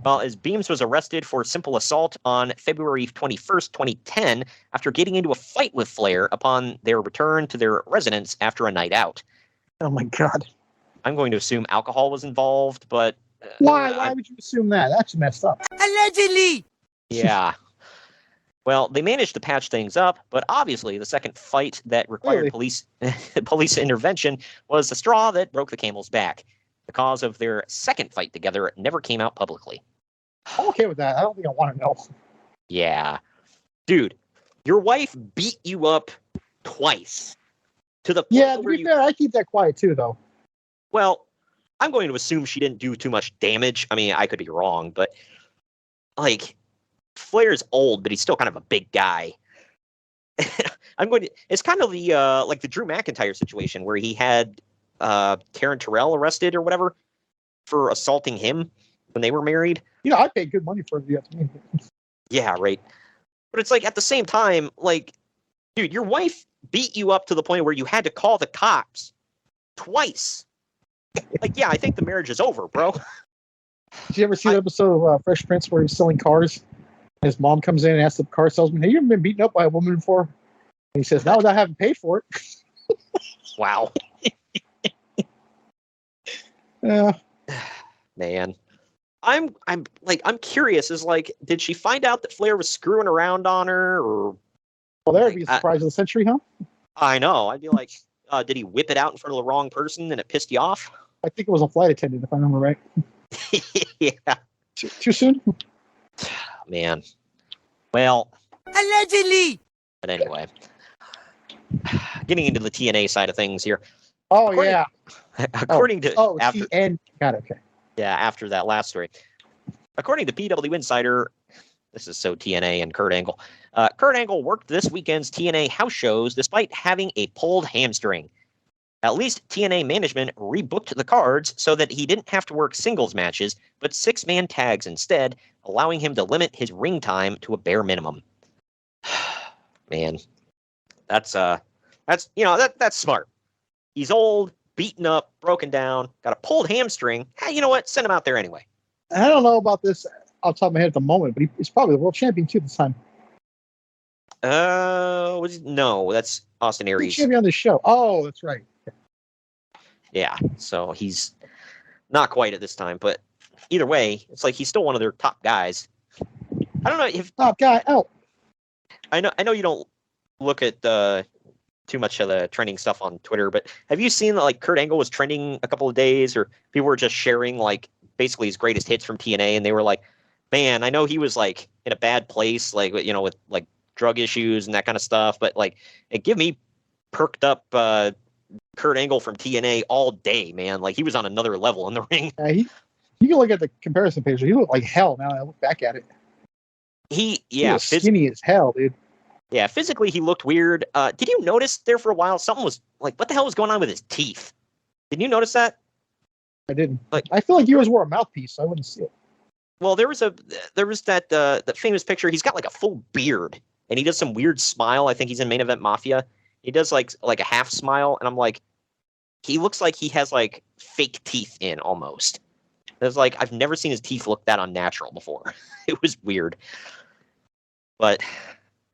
Well, as Beams was arrested for simple assault on February 21st, 2010, after getting into a fight with Flair upon their return to their residence after a night out. Oh my God. I'm going to assume alcohol was involved, but... Why? Why would you assume that? That's messed up. Allegedly! Yeah. Well, they managed to patch things up, but obviously the second fight that required police intervention was the straw that broke the camel's back. The cause of their second fight together never came out publicly. I'm okay with that. I don't think I want to know. Yeah. Dude, your wife beat you up twice. To the point Yeah, to where be fair, I keep that quiet too, though. Well, I'm going to assume she didn't do too much damage. I mean, I could be wrong, but like Flair's old, but he's still kind of a big guy. It's kind of the like the Drew McIntyre situation where he had Karen Terrell arrested or whatever for assaulting him when they were married. You know, I paid good money for it. Yeah, right. But it's like at the same time, like, dude, your wife beat you up to the point where you had to call the cops twice. Like, yeah, I think the marriage is over, bro. Did you ever see the episode of Fresh Prince where he's selling cars? His mom comes in and asks the car salesman, "Have you ever been beaten up by a woman before?" And he says, "No, I haven't paid for it." Wow. Yeah. Man. I'm curious, is like, did she find out that Flair was screwing around on her, or Well, that would be a surprise of the century, huh? I know. I'd be like, did he whip it out in front of the wrong person and it pissed you off? I think it was a flight attendant, if I remember right. Yeah. Too soon? Man. Well. Allegedly! But anyway. Getting into the TNA side of things here. Oh, yeah. According to... TN. Got it, okay. Yeah, after that last story. According to PW Insider, this is so TNA and Kurt Angle. Kurt Angle worked this weekend's TNA house shows despite having a pulled hamstring. At least TNA management rebooked the cards so that he didn't have to work singles matches, but 6-man tags instead, allowing him to limit his ring time to a bare minimum. Man, that's smart. He's old, beaten up, broken down, got a pulled hamstring. Hey, you know what? Send him out there anyway. I don't know about this off the top of my head at the moment, but he's probably the world champion too this time. No, that's Austin Aries. He's champion on the show. Oh, that's right. Yeah, so he's not quite at this time, but either way, it's like he's still one of their top guys. I don't know if top guy out. I know you don't look at too much of the trending stuff on Twitter, but have you seen that like Kurt Angle was trending a couple of days, or people were just sharing like basically his greatest hits from TNA, and they were like, man, I know he was like in a bad place, like, you know, with like drug issues and that kind of stuff, but like it give me perked up Kurt Angle from TNA all day, man. Like he was on another level in the ring. You can look at the comparison page. He looked like hell now that I look back at it. He was skinny as hell, dude. Yeah, physically he looked weird. Did you notice there for a while something was like, what the hell was going on with his teeth? Did you notice that? I didn't. Like, I feel like he always wore a mouthpiece, so I wouldn't see it. Well, there was that famous picture. He's got like a full beard, and he does some weird smile. I think he's in Main Event Mafia. He does like a half smile, and I'm like, he looks like he has like fake teeth in almost. It's like I've never seen his teeth look that unnatural before. It was weird. But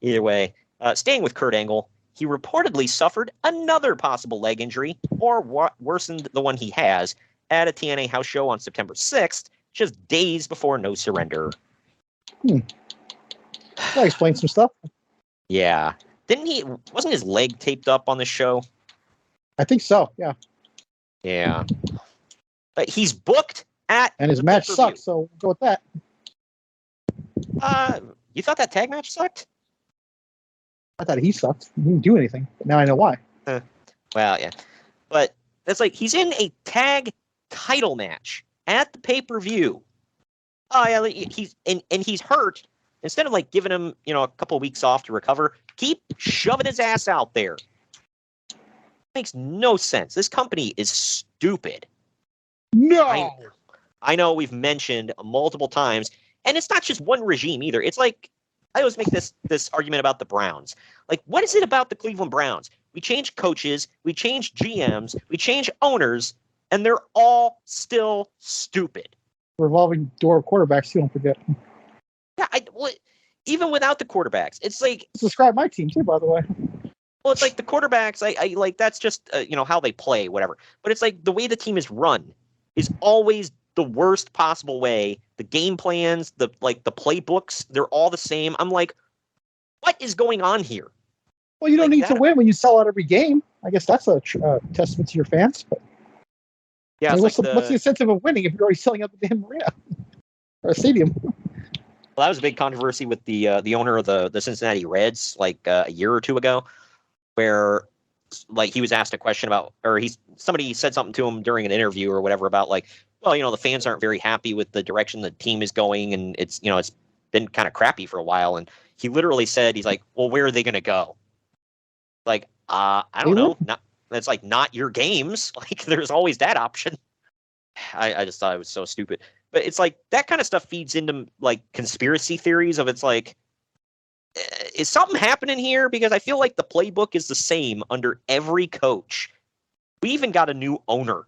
either way, staying with Kurt Angle, he reportedly suffered another possible leg injury, or worsened the one he has, at a TNA house show on September 6th, just days before No Surrender. That explains some stuff. Yeah. Wasn't his leg taped up on the show? I think so, yeah. Yeah. But he's booked at... And his match sucked, so we'll go with that. You thought that tag match sucked? I thought he sucked. He didn't do anything, but now I know why. Well, yeah. But that's like, he's in a tag title match at the pay-per-view. Oh, yeah, he's hurt. Instead of like giving him, you know, a couple of weeks off to recover, keep shoving his ass out there. Makes no sense. This company is stupid. No. I know we've mentioned multiple times, and it's not just one regime either. It's like, I always make this argument about the Browns. Like, what is it about the Cleveland Browns? We change coaches, we change GMs, we change owners, and they're all still stupid. revolving door of quarterbacks, too, don't forget. Yeah, even without the quarterbacks, it's like Describe my team too, by the way. well, it's like the quarterbacks. I like that's just how they play, whatever. But it's like the way the team is run is always the worst possible way. The game plans, the playbooks, they're all the same. I'm like, what is going on here? Well, you don't need to win when you sell out every game. I guess that's a testament to your fans. But yeah, I mean, what's the incentive of winning if you're already selling out the damn arena or stadium? Well, that was a big controversy with the owner of the Cincinnati Reds like a year or two ago, where like he was asked a question about, or somebody said something to him during an interview or whatever about like, well, the fans aren't very happy with the direction the team is going, and it's been kind of crappy for a while, and he literally said, he's like, well, where are they going to go? Like, I don't know. It's like not your games. Like, there's always that option. I just thought it was so stupid. But it's like that kind of stuff feeds into like conspiracy theories of it's like, is something happening here? Because I feel like the playbook is the same under every coach. We even got a new owner.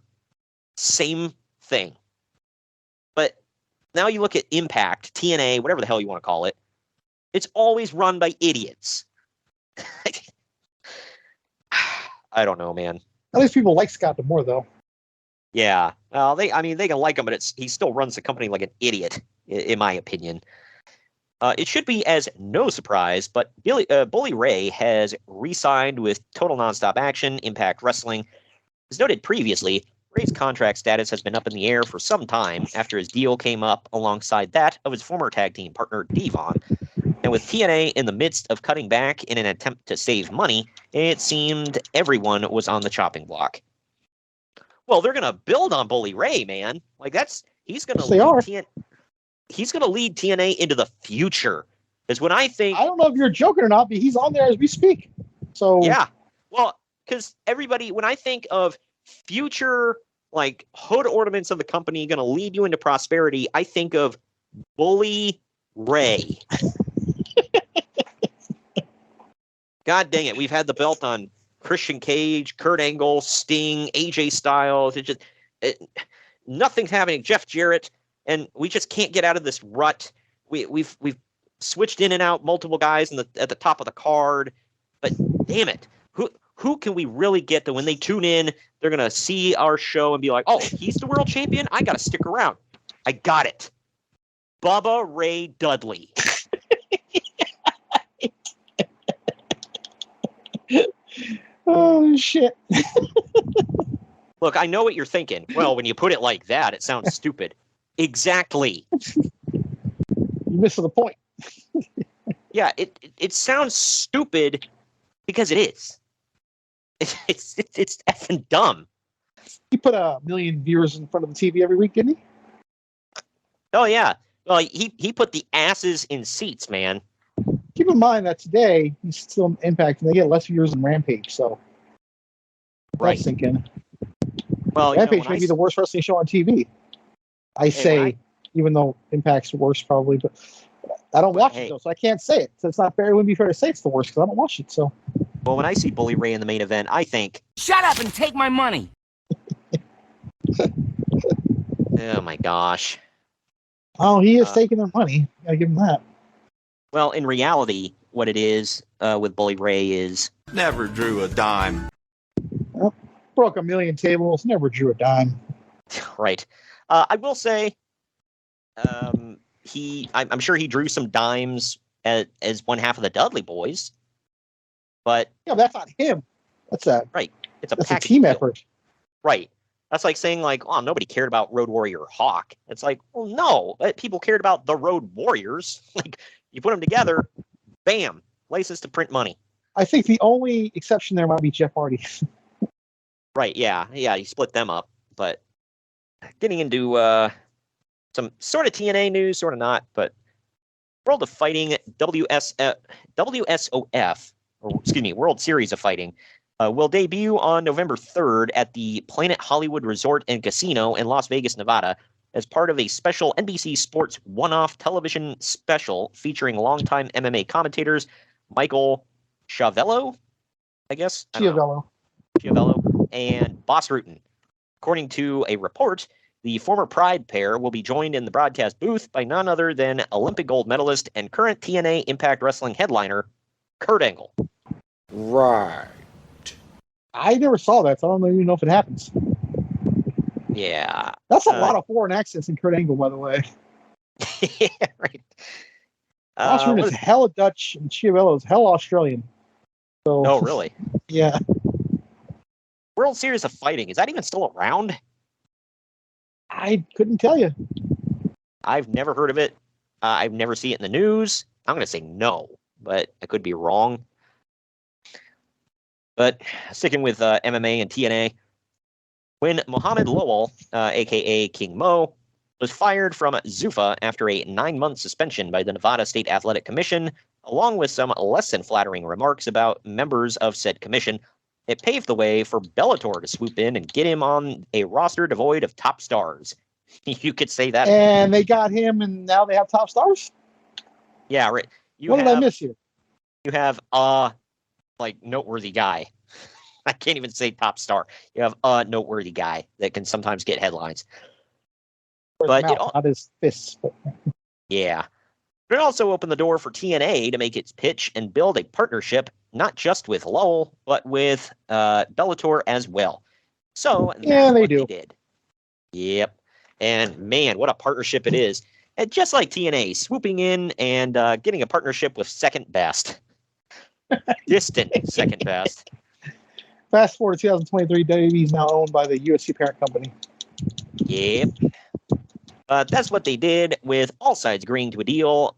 Same thing. But now you look at Impact, TNA, whatever the hell you want to call it. It's always run by idiots. I don't know, man. At least people like Scott D'Amore, though. Yeah. Well, they can like him, but he still runs the company like an idiot, in my opinion. It should be as no surprise, but Bully Ray has re-signed with Total Nonstop Action, Impact Wrestling. As noted previously, Ray's contract status has been up in the air for some time after his deal came up alongside that of his former tag team partner, Devon. And with TNA in the midst of cutting back in an attempt to save money, it seemed everyone was on the chopping block. Well, they're going to build on Bully Ray, man. Like he's going to lead TNA into the future. Is when I think. I don't know if you're joking or not, but he's on there as we speak. So yeah, well, because everybody, when I think of future like hood ornaments of the company going to lead you into prosperity, I think of Bully Ray. God dang it, we've had the belt on Christian Cage, Kurt Angle, Sting, AJ Styles. Nothing's happening. Jeff Jarrett, and we just can't get out of this rut. We've switched in and out multiple guys at the top of the card, but damn it, who can we really get that when they tune in, they're gonna see our show and be like, oh, he's the world champion? I gotta stick around. I got it. Bubba Ray Dudley. Oh shit. Look, I know what you're thinking. Well, when you put it like that, it sounds stupid. Exactly. You missed the point. Yeah, it sounds stupid because it is. It's effing dumb. He put 1 million viewers in front of the TV every week, didn't he? Oh yeah. Well, he put the asses in seats, man. Keep in mind that today he's still in Impact and they get less viewers than Rampage, so right. That's sinking. Well, Rampage may be the worst wrestling show on TV. Even though Impact's worse probably, but I don't watch it though, so I can't say it. So it's not fair. It wouldn't be fair to say it's the worst because I don't watch it. So. Well, when I see Bully Ray in the main event, I think, Shut up and take my money. oh my gosh. Oh, he is taking their money. Gotta give him that. Well, in reality, what it is with Bully Ray is Never drew a dime. Well, broke 1 million tables, never drew a dime. right. I will say, I'm sure he drew some dimes as one half of the Dudley Boys, but yeah, that's not him. That's right. It's a team deal. effort. Right. That's like saying like, oh, nobody cared about Road Warrior or Hawk. It's like, well, no, people cared about the Road Warriors. Like you put them together, bam, places to print money. I think the only exception there might be Jeff Hardy. Right. Yeah. You split them up, but getting into some sort of TNA news, sort of not, but World of Fighting WSOF, World Series of Fighting, will debut on November 3rd at the Planet Hollywood Resort and Casino in Las Vegas, Nevada, as part of a special NBC Sports one-off television special featuring longtime MMA commentators Michael Chiavello, I guess? Chiavello, and Boss Rutan. According to a report, The former Pride pair will be joined in the broadcast booth by none other than Olympic gold medalist and current TNA Impact Wrestling headliner, Kurt Angle. Right. I never saw that, so I don't even know if it happens. Yeah. That's a lot of foreign accents in Kurt Angle, by the way. Yeah, right. Austrian is hella Dutch, and Chiavello is hella Australian. So, oh, really? Yeah. World Series of Fighting, is that even still around? I couldn't tell you. I've never heard of it. I've never seen it in the news. I'm going to say no, but I could be wrong. But sticking with MMA and TNA, when Muhammad Lowell, a.k.a. King Mo, was fired from Zuffa after a 9-month suspension by the Nevada State Athletic Commission, along with some less than flattering remarks about members of said commission, it paved the way for Bellator to swoop in and get him on a roster devoid of top stars. You could say that. And they got him, and now they have top stars? Yeah, right. What did I miss here? You have like noteworthy guy. I can't even say top star. You have a noteworthy guy that can sometimes get headlines. But not his fists. But... yeah. But it also opened the door for TNA to make its pitch and build a partnership, not just with Lowell, but with Bellator as well. So yeah, they do. They did. Yep. And man, what a partnership it is. And just like TNA, swooping in and getting a partnership with second best. Distant second best. Fast forward to 2023, WWE is now owned by the UFC parent company. Yep. That's what they did, with all sides agreeing to a deal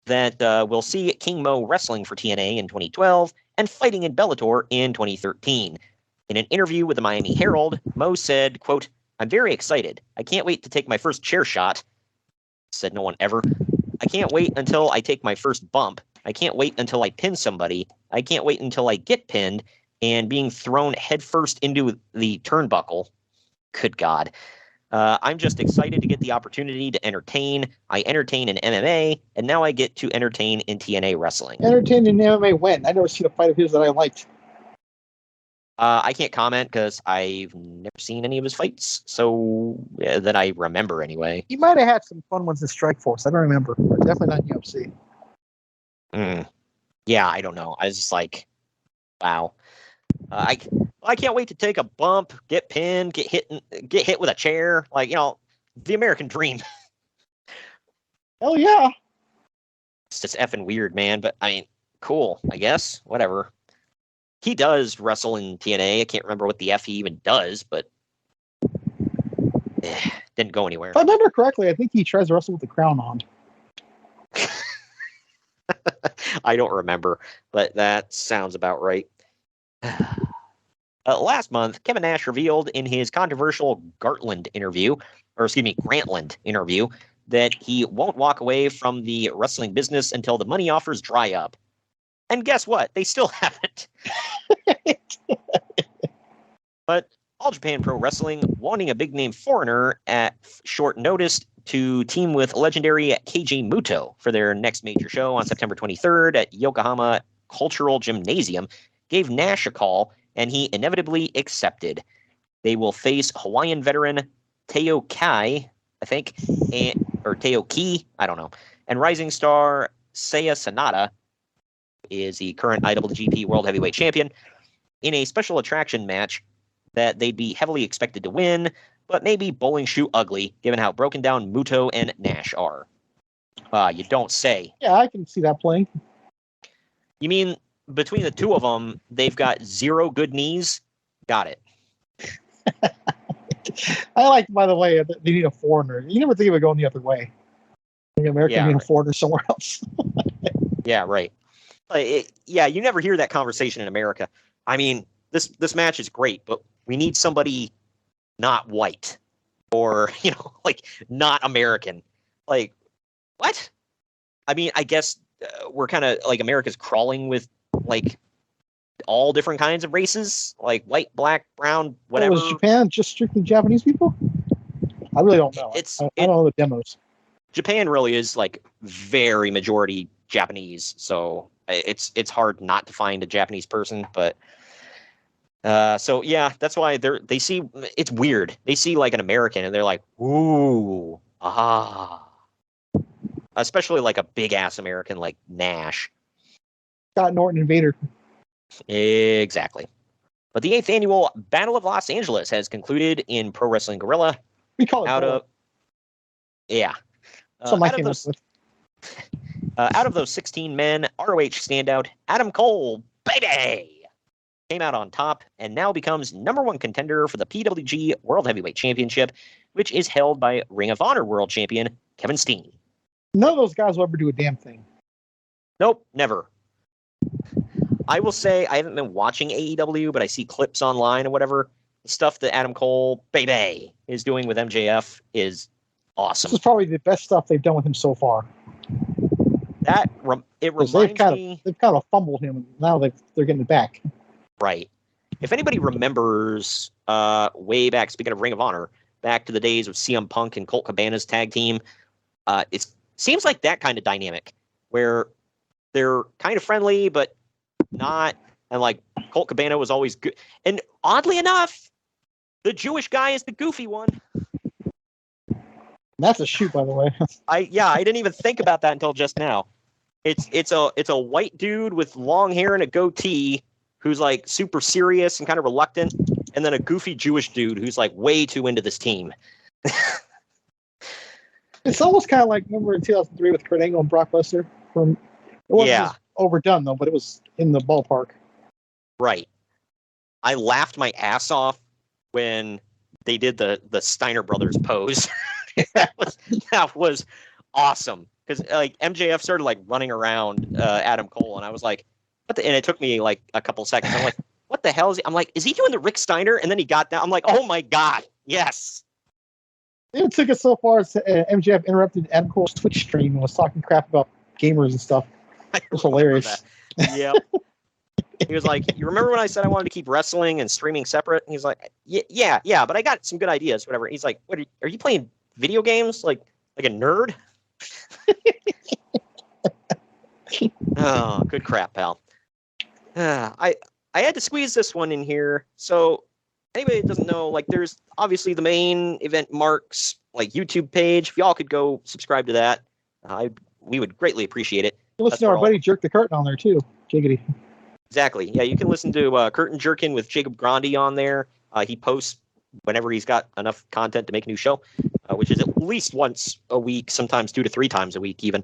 that will see King Mo wrestling for TNA in 2012 and fighting in Bellator in 2013. In an interview with the Miami Herald, Mo said, quote, "I'm very excited. I can't wait to take my first chair shot." Said no one ever. "I can't wait until I take my first bump. I can't wait until I pin somebody. I can't wait until I get pinned and being thrown headfirst into the turnbuckle. Good God. I'm just excited to get the opportunity to entertain. I entertain in MMA, and now I get to entertain in TNA wrestling." Entertained in MMA when? I never seen a fight of his that I liked. I can't comment because I've never seen any of his fights, so that I remember anyway. He might have had some fun ones in Strikeforce. I don't remember. But definitely not in UFC. Yeah, I don't know. I was just like, wow. I can't wait to take a bump, get pinned, get hit with a chair. Like, the American dream. Hell yeah. It's just effing weird, man. But I mean, cool, I guess. Whatever. He does wrestle in TNA. I can't remember what the F he even does, but didn't go anywhere. If I remember correctly, I think he tries to wrestle with the crown on. I don't remember, but that sounds about right. Last month, Kevin Nash revealed in his controversial Grantland interview, that he won't walk away from the wrestling business until the money offers dry up. And guess what? They still haven't. But All Japan Pro Wrestling wanting a big-name foreigner at short notice to team with legendary Keiji Muto for their next major show on September 23rd at Yokohama Cultural Gymnasium gave Nash a call, and he inevitably accepted. They will face Hawaiian veteran Teo Kai, I think, or Teo Ki, I don't know, and rising star Seiya Sanada is the current IWGP World Heavyweight Champion in a special attraction match that they'd be heavily expected to win, but maybe bowling shoe ugly, given how broken down Muto and Nash are. You don't say. Yeah, I can see that playing. You mean between the two of them, they've got 0 good knees? Got it. I like, by the way, that they need a foreigner. You never think of it going the other way. Like American need a foreigner somewhere else. Yeah, right. You never hear that conversation in America. I mean, this match is great, but we need somebody not white or, not American. Like, what? I mean, I guess we're kind of like America's crawling with like all different kinds of races, like white, black, brown, whatever. Was Japan just strictly Japanese people? I really don't know. I don't know the demos. Japan really is like very majority Japanese, so it's hard not to find a Japanese person, but So yeah, that's why they see it's weird. They see like an American and they're like, ooh, especially like a big ass American like Nash. Scott Norton and Vader. Exactly. But the 8th annual Battle of Los Angeles has concluded in Pro Wrestling Guerrilla. We call it out Guerrilla. of yeah. Something I came up with. Out of those 16 men, ROH standout Adam Cole, baby, came out on top and now becomes #1 contender for the PWG World Heavyweight Championship, which is held by Ring of Honor World Champion Kevin Steen. None of those guys will ever do a damn thing. Nope, never. I will say I haven't been watching AEW, but I see clips online or whatever. The stuff that Adam Cole, baby, is doing with MJF is awesome. This is probably the best stuff they've done with him so far. It reminds me. They've kind of fumbled him. Now they're getting it back. Right. If anybody remembers way back, speaking of Ring of Honor, back to the days of CM Punk and Colt Cabana's tag team, it seems like that kind of dynamic where they're kind of friendly, but not. And like Colt Cabana was always good. And oddly enough, the Jewish guy is the goofy one. That's a shoot, by the way. I didn't even think about that until just now. It's a white dude with long hair and a goatee who's like super serious and kind of reluctant, and then a goofy Jewish dude who's like way too into this team. It's almost kind of like, remember in 2003 with Kurt Angle and Brock Lesnar? It wasn't as overdone though, but it was in the ballpark. Right. I laughed my ass off when they did the Steiner Brothers pose. that was awesome because like MJF started like running around Adam Cole, and I was like, "What?" And it took me like a couple seconds. I'm like, "What the hell is he?" I'm like, "Is he doing the Rick Steiner?" And then he got down. I'm like, "Oh my god, yes!" It took us so far as MJF interrupted Adam Cole's Twitch stream and was talking crap about gamers and stuff. It was hilarious. Yeah. He was like, "You remember when I said I wanted to keep wrestling and streaming separate?" And he's like, "Yeah, but I got some good ideas, whatever." He's like, "What are you playing video games like a nerd?" Oh, good crap, pal. I had to squeeze this one in here. So anybody that doesn't know, like, there's obviously the main event Mark's like YouTube page. If y'all could go subscribe to that, we would greatly appreciate it. You listen to our buddy Jerk the Curtain on there too. Jiggity. Exactly. Yeah, you can listen to Curtain Jerkin with Jacob Grandi on there. He posts whenever he's got enough content to make a new show, which is at least once a week, sometimes 2 to 3 times a week even.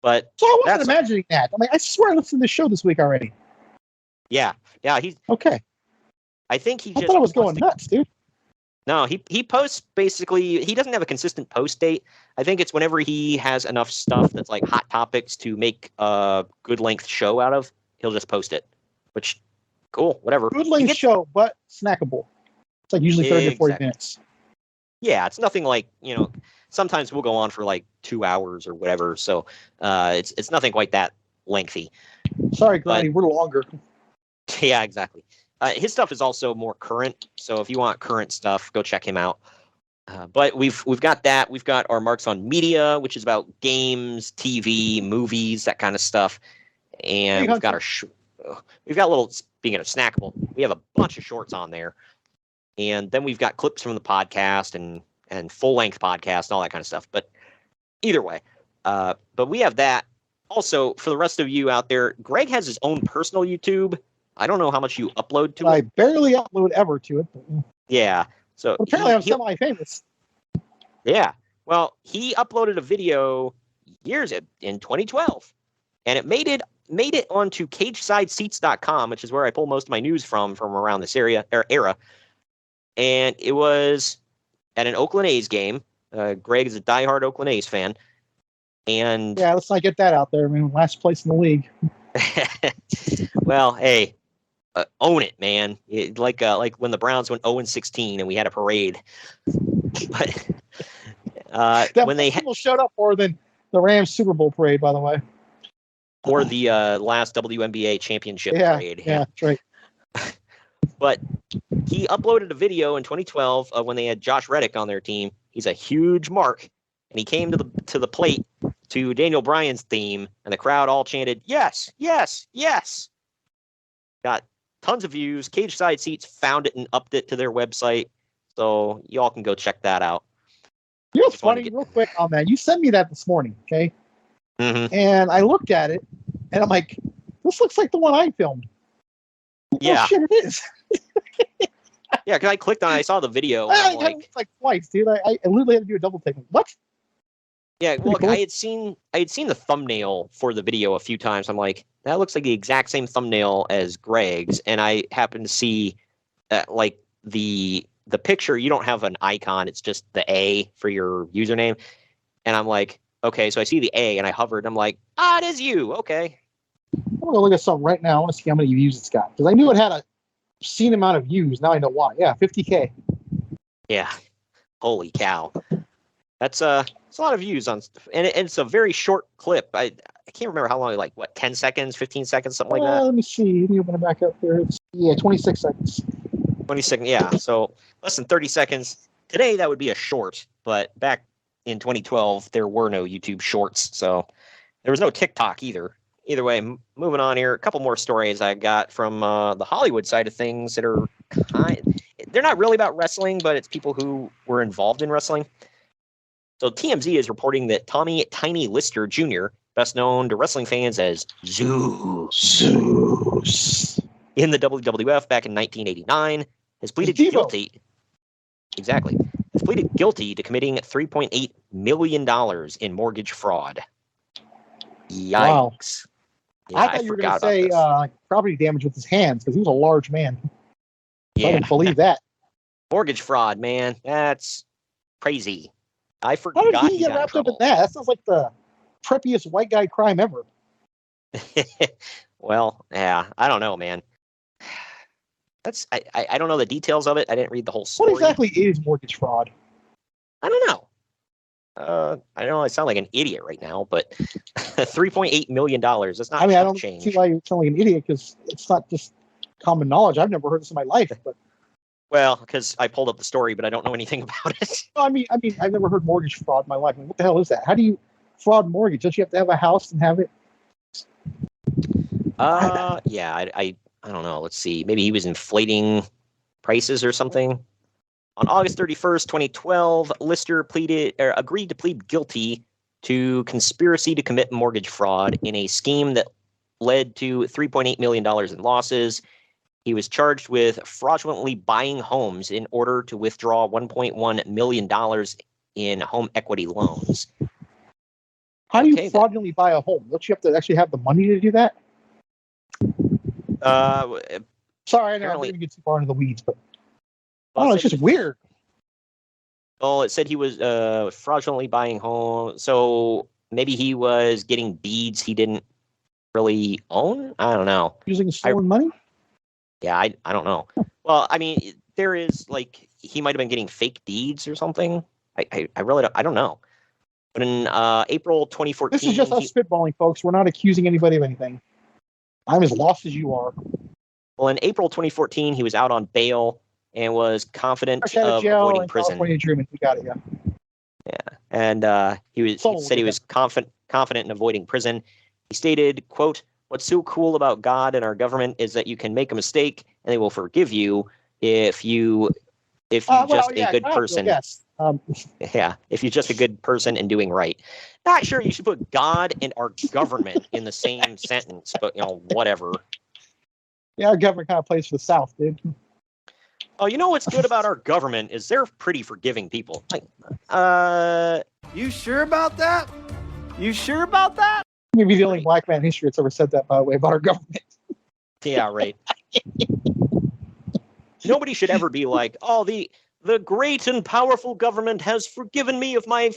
But so I wasn't imagining that. I mean, I swear I listened to this show this week already. Yeah, he's okay. I think I thought I was going nuts, dude. No, he posts basically. He doesn't have a consistent post date. I think it's whenever he has enough stuff that's like hot topics to make a good length show out of. He'll just post it, which cool, whatever. Good length show, but snackable. It's like usually 30 to 40 minutes. Yeah, it's nothing like, sometimes we'll go on for like 2 hours or whatever. So it's nothing quite that lengthy. Sorry, Granny, we're longer. Yeah, exactly. His stuff is also more current. So if you want current stuff, go check him out. But we've got that. We've got our Marks on Media, which is about games, TV, movies, that kind of stuff. And we've got we've got little, speaking of snackable, we have a bunch of shorts on there. And then we've got clips from the podcast and full-length podcast and all that kind of stuff. But either way, but we have that. Also, for the rest of you out there, Greg has his own personal YouTube. I don't know how much you upload to it. I barely upload ever to it. But... Yeah. So but apparently I'm semi-famous. Yeah. Well, he uploaded a video years in 2012, and it made it onto CagesideSeats.com, which is where I pull most of my news from around this era. And it was at an Oakland A's game. Greg is a diehard Oakland A's fan. And yeah, let's not get that out there. I mean, last place in the league. Well, hey, own it, man. Like when the Browns went 0-16 and we had a parade. But when people showed up for the Rams Super Bowl parade, by the way, or the last WNBA championship parade. Yeah, that's right. But he uploaded a video in 2012 of when they had Josh Reddick on their team. He's a huge mark, and he came to the plate to Daniel Bryan's theme, and the crowd all chanted, "Yes, yes, yes." Got tons of views. Cage Side Seats found it and upped it to their website. So y'all can go check that out. You know what's funny, real quick on that? You sent me that this morning, okay? Mm-hmm. And I looked at it, and I'm like, this looks like the one I filmed. Yeah. Oh, shit, it is. Yeah, because I clicked on it, I saw the video. And I I'm had it like twice, dude. I literally had to do a double take. What? yeah, well, cool. I had seen the thumbnail for the video a few times. I'm like, that looks like the exact same thumbnail as Greg's, and I happened to see like the picture. You don't have an icon; it's just the A for your username. And I'm like, okay, so I see the A, and I hovered. I'm like, it is you. Okay. I'm going to look at something right now. I want to see how many views it's got. Because I knew it had a obscene amount of views. Now I know why. Yeah, 50K. Yeah. Holy cow. That's it's a lot of views on, and it's a very short clip. I can't remember how long, like what, 10 seconds, 15 seconds, something like that. Let me see. Let me open it back up here. 26 seconds. 20 seconds, yeah. So less than 30 seconds. Today that would be a short, but back in 2012 there were no YouTube Shorts, so there was no TikTok either. Either way, moving on here. A couple more stories I got from the Hollywood side of things that are they're not really about wrestling, but it's people who were involved in wrestling. So TMZ is reporting that Tommy Tiny Lister Jr., best known to wrestling fans as Zeus in the WWF back in 1989, has pleaded guilty. Exactly. Has pleaded guilty to committing $3.8 million in mortgage fraud. Yikes. Wow. Yeah, I thought you were going to say property damage with his hands, because he was a large man. Yeah. I didn't believe that. Mortgage fraud, man. That's crazy. I forgot. How did he get wrapped up in that? That sounds like the preppiest white guy crime ever. Well, yeah, I don't know, man. I don't know the details of it. I didn't read the whole story. What exactly is mortgage fraud? I don't know. I know I sound like an idiot right now, but $3.8 million. That's not. I mean, I don't change. see why you sound like an idiot, because it's not just common knowledge. I've never heard this in my life. But Well, because I pulled up the story, but I don't know anything about it. I mean, I've never heard mortgage fraud in my life. I mean, what the hell is that? How do you fraud mortgage? Don't you have to have a house and have it? Yeah, I don't know. Let's see. Maybe he was inflating prices or something. On August 31st, 2012, Lister agreed to plead guilty to conspiracy to commit mortgage fraud in a scheme that led to $3.8 million in losses. He was charged with fraudulently buying homes in order to withdraw $1.1 million in home equity loans. How do you fraudulently buy a home? Don't you have to actually have the money to do that? Sorry, I know I'm going to get too far into the weeds, but it's just weird. Well, it said he was fraudulently buying home, so maybe he was getting deeds he didn't really own? I don't know. Using stolen money? Yeah, I don't know. Well, I mean, there is, like, he might have been getting fake deeds or something. I really don't know. But in April 2014... This is just us spitballing, folks. We're not accusing anybody of anything. I'm as lost as you are. Well, in April 2014, he was out on bail and was confident of avoiding prison. We got it, yeah. Yeah, and he said he was confident in avoiding prison. He stated, quote, "What's so cool about God and our government is that you can make a mistake and they will forgive you if you're just a good person." Yes. Yeah, if you're just a good person and doing right. Not sure you should put God and our government in the same sentence, but whatever. Yeah, our government kind of plays for the South, dude. Oh, you know what's good about our government is they're pretty forgiving people. Like, You sure about that? You sure about that? Maybe the only black man in history that's ever said that, by the way, about our government. Yeah, right. Nobody should ever be like, oh, the great and powerful government has forgiven me of my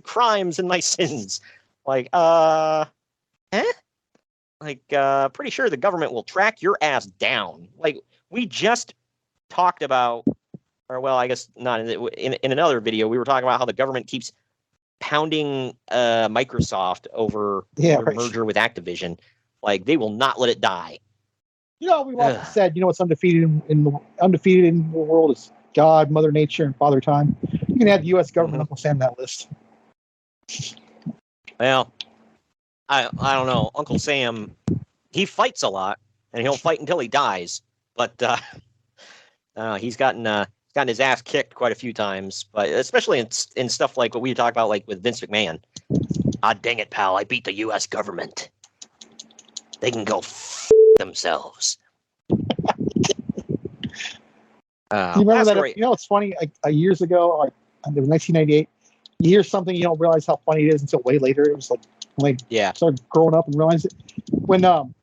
crimes and my sins. Like, Like, pretty sure the government will track your ass down. Like, we just talked about, or well, I guess not, in another video, we were talking about how the government keeps pounding Microsoft over their merger with Activision. Like, they will not let it die. We've often said, what's undefeated in the world is God, Mother Nature, and Father Time. You can add the U.S. government, Uncle Sam, that list. Well, I don't know. Uncle Sam, he fights a lot. and he'll fight until he dies. But he's gotten his ass kicked quite a few times, but especially in stuff like what we talk about, like with Vince McMahon. Ah, dang it, pal! I beat the U.S. government. They can go themselves. You remember that? Story. You know, it's funny. Years ago, it was 1998. You hear something, you don't realize how funny it is until way later. It was like when I started growing up and realized it. When you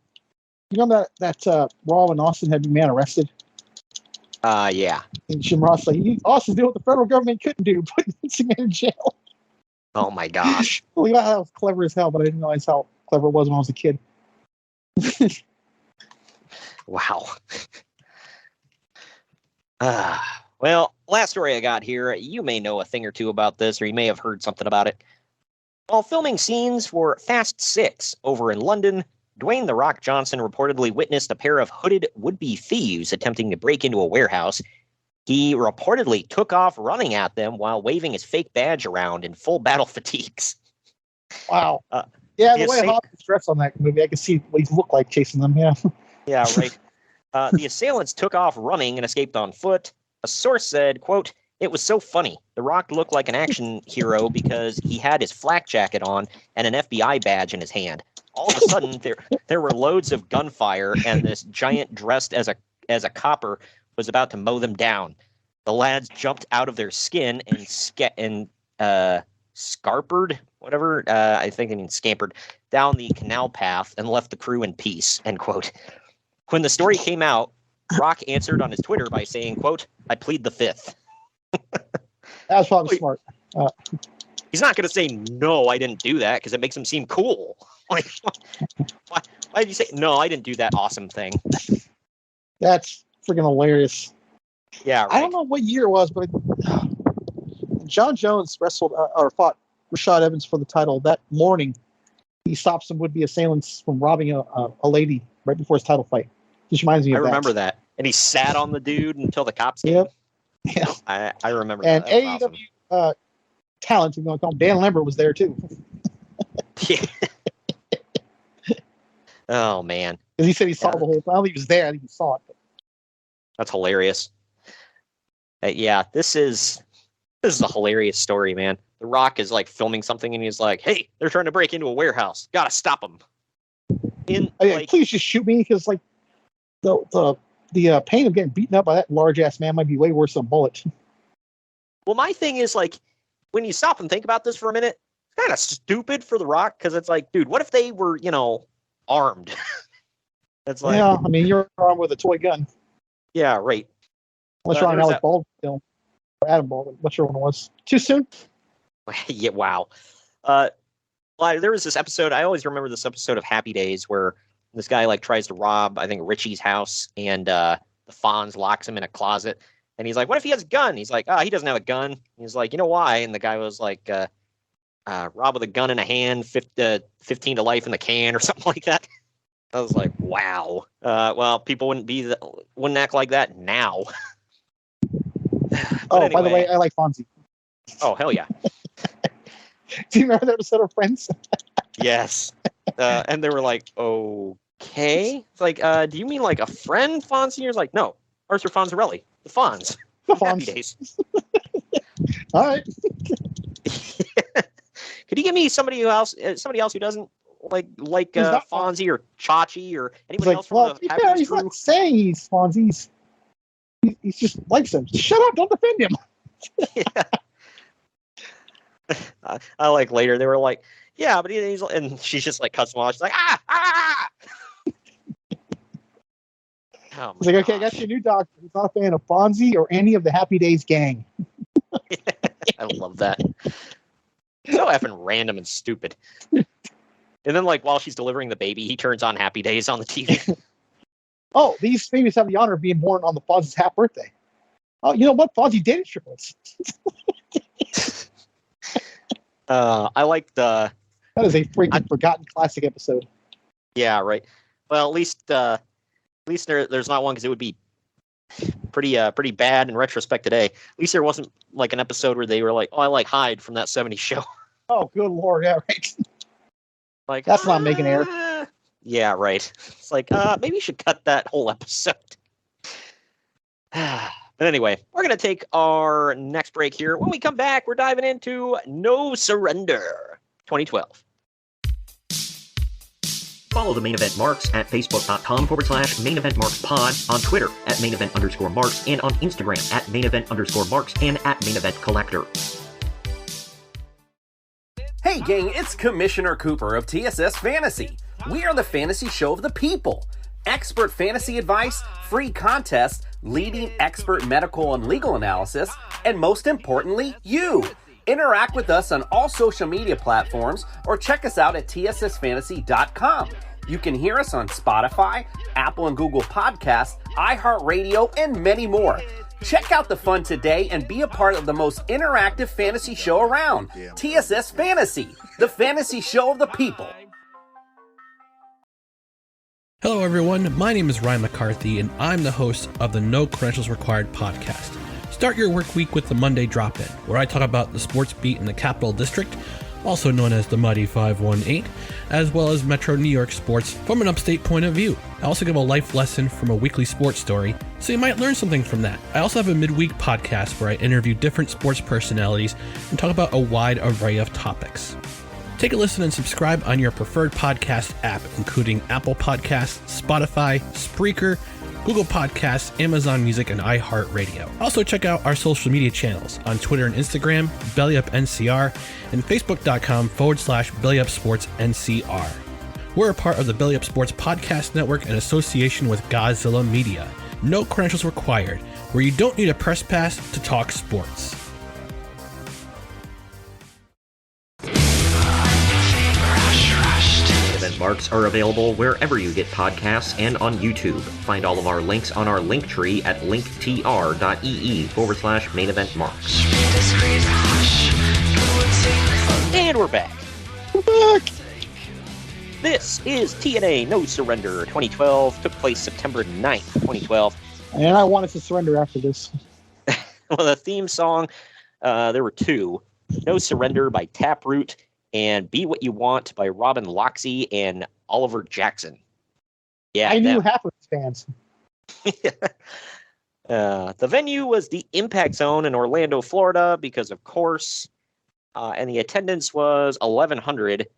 remember that Raw and Austin had McMahon arrested? Yeah. And Jim Ross like, Austin's doing what the federal government couldn't do, put Vince McMahon in jail. Oh my gosh. Well, that was clever as hell, but I didn't realize how clever it was when I was a kid. Wow. Well, last story I got here. You may know a thing or two about this, or you may have heard something about it. While filming scenes for Fast 6 over in London, Dwayne "The Rock" Johnson reportedly witnessed a pair of hooded would-be thieves attempting to break into a warehouse. He reportedly took off running at them while waving his fake badge around in full battle fatigues. Wow. Yeah, the way Hobbs was dressed on that movie, I could see what he looked like chasing them, yeah. Yeah, right. The assailants took off running and escaped on foot. A source said, quote, "It was so funny. The Rock looked like an action hero because he had his flak jacket on and an FBI badge in his hand. All of a sudden, there were loads of gunfire, and this giant dressed as a copper was about to mow them down. The lads jumped out of their skin and scarpered, whatever, I think they mean scampered, down the canal path and left the crew in peace," end quote. When the story came out, Rock answered on his Twitter by saying, quote, "I plead the fifth." That was probably smart. He's not going to say, "No, I didn't do that," because it makes him seem cool. Like, why did you say, "No, I didn't do that awesome thing"? That's freaking hilarious. Yeah, right. I don't know what year it was, but John Jones wrestled or fought Rashad Evans for the title that morning. He stopped some would-be assailants from robbing a lady right before his title fight. Just reminds me of that. I remember that. And he sat on the dude until the cops came. Yep. Yeah. I remember and that. And AEW talent, we're going to call him, Dan Lambert was there too. Yeah. Oh, man. Because he said he saw the whole thing. I don't think he was there. I think he saw it. But. That's hilarious. Yeah, this is a hilarious story, man. The Rock is like filming something and he's like, "Hey, they're trying to break into a warehouse. Gotta stop them." Please just shoot me, because like the pain of getting beaten up by that large ass man might be way worse than a bullet. Well, my thing is, like, when you stop and think about this for a minute, it's kind of stupid for The Rock, because it's like, dude, what if they were, armed? That's like, yeah, I mean, you're armed with a toy gun. Yeah, right. Unless you're on Alec Baldwin film, or Adam Baldwin, whichever one it was. Too soon? Yeah, wow. There was this episode, I always remember this episode of Happy Days, where this guy like tries to rob, I think, Richie's house, and the Fonz locks him in a closet, and he's like, "What if he has a gun?" He's like, he doesn't have a gun." He's like, "You know why?" And the guy was like, "Rob with a gun in a hand, 15 to life in the can," or something like that. I was like, wow. Well, people wouldn't act like that now. Anyway. By the way, I like Fonzie. Oh, hell yeah. Do you remember that episode of Friends? Yes. And they were like, okay. It's like, do you mean like a friend, Fonzie? You're like, no, Arthur Fonzarelli, the Fonz. The Fonz. Happy Days. All right. Could you give me somebody else who doesn't like Fonzie or Chachi or anybody else from the Happy Days he's crew? not saying he's Fonzie. He just likes him. Shut up! Don't defend him. Yeah. I like later they were like, yeah, but he's, and she's just like cuts him off. She's like, ah. Oh, he's like, okay, I got you a new doctor. He's not a fan of Fonzie or any of the Happy Days gang. I love that. So effing random and stupid. And then, like, while she's delivering the baby, he turns on Happy Days on the TV. Oh, these babies have the honor of being born on the Fonzie's half birthday. Oh, you know what? Fonzie dated triplets. I like the. That is a freaking forgotten classic episode. Yeah, right. Well, at least there's not one, because it would be pretty bad in retrospect today. At least there wasn't like an episode where they were like, "Oh, I like Hyde from that '70s show." Oh, good lord! Yeah, right. Like, that's not making air. Yeah, right. It's like, maybe you should cut that whole episode. But anyway, we're going to take our next break here. When we come back, we're diving into No Surrender 2012. Follow the Main Event Marks at facebook.com/Main Event Marks Pod, on Twitter at Main Event _Marks, and on Instagram at Main Event _Marks and at Main Event Collector. Hey gang, it's Commissioner Cooper of TSS Fantasy. We are the fantasy show of the people. Expert fantasy advice, free contests, leading expert medical and legal analysis, and most importantly, you. Interact with us on all social media platforms or check us out at tssfantasy.com. You can hear us on Spotify, Apple and Google Podcasts, iHeartRadio, and many more. Check out the fun today and be a part of the most interactive fantasy show around. TSS Fantasy, the fantasy show of the people. Hello, everyone. My name is Ryan McCarthy, and I'm the host of the No Credentials Required podcast. Start your work week with the Monday Drop-In, where I talk about the sports beat in the Capital District, also known as the Mighty 518, as well as Metro New York sports from an upstate point of view. I also give a life lesson from a weekly sports story, so you might learn something from that. I also have a midweek podcast where I interview different sports personalities and talk about a wide array of topics. Take a listen and subscribe on your preferred podcast app, including Apple Podcasts, Spotify, Spreaker, Google Podcasts, Amazon Music, and iHeartRadio. Also check out our social media channels on Twitter and Instagram, BellyUpNCR, and Facebook.com/BellyUpSportsNCR. We're a part of the Belly Up Sports Podcast Network in association with Godzilla Media. No credentials required, where you don't need a press pass to talk sports. Event Marks are available wherever you get podcasts and on YouTube. Find all of our links on our link tree at linktr.ee/Main Event Marks. And we're back. This is TNA No Surrender 2012. Took place September 9th, 2012. And I wanted to surrender after this. Well, the theme song, there were two. No Surrender by Taproot and Be What You Want by Robin Loxley and Oliver Jackson. Yeah, I knew half of his fans. The venue was the Impact Zone in Orlando, Florida, because of course, and the attendance was 1,100.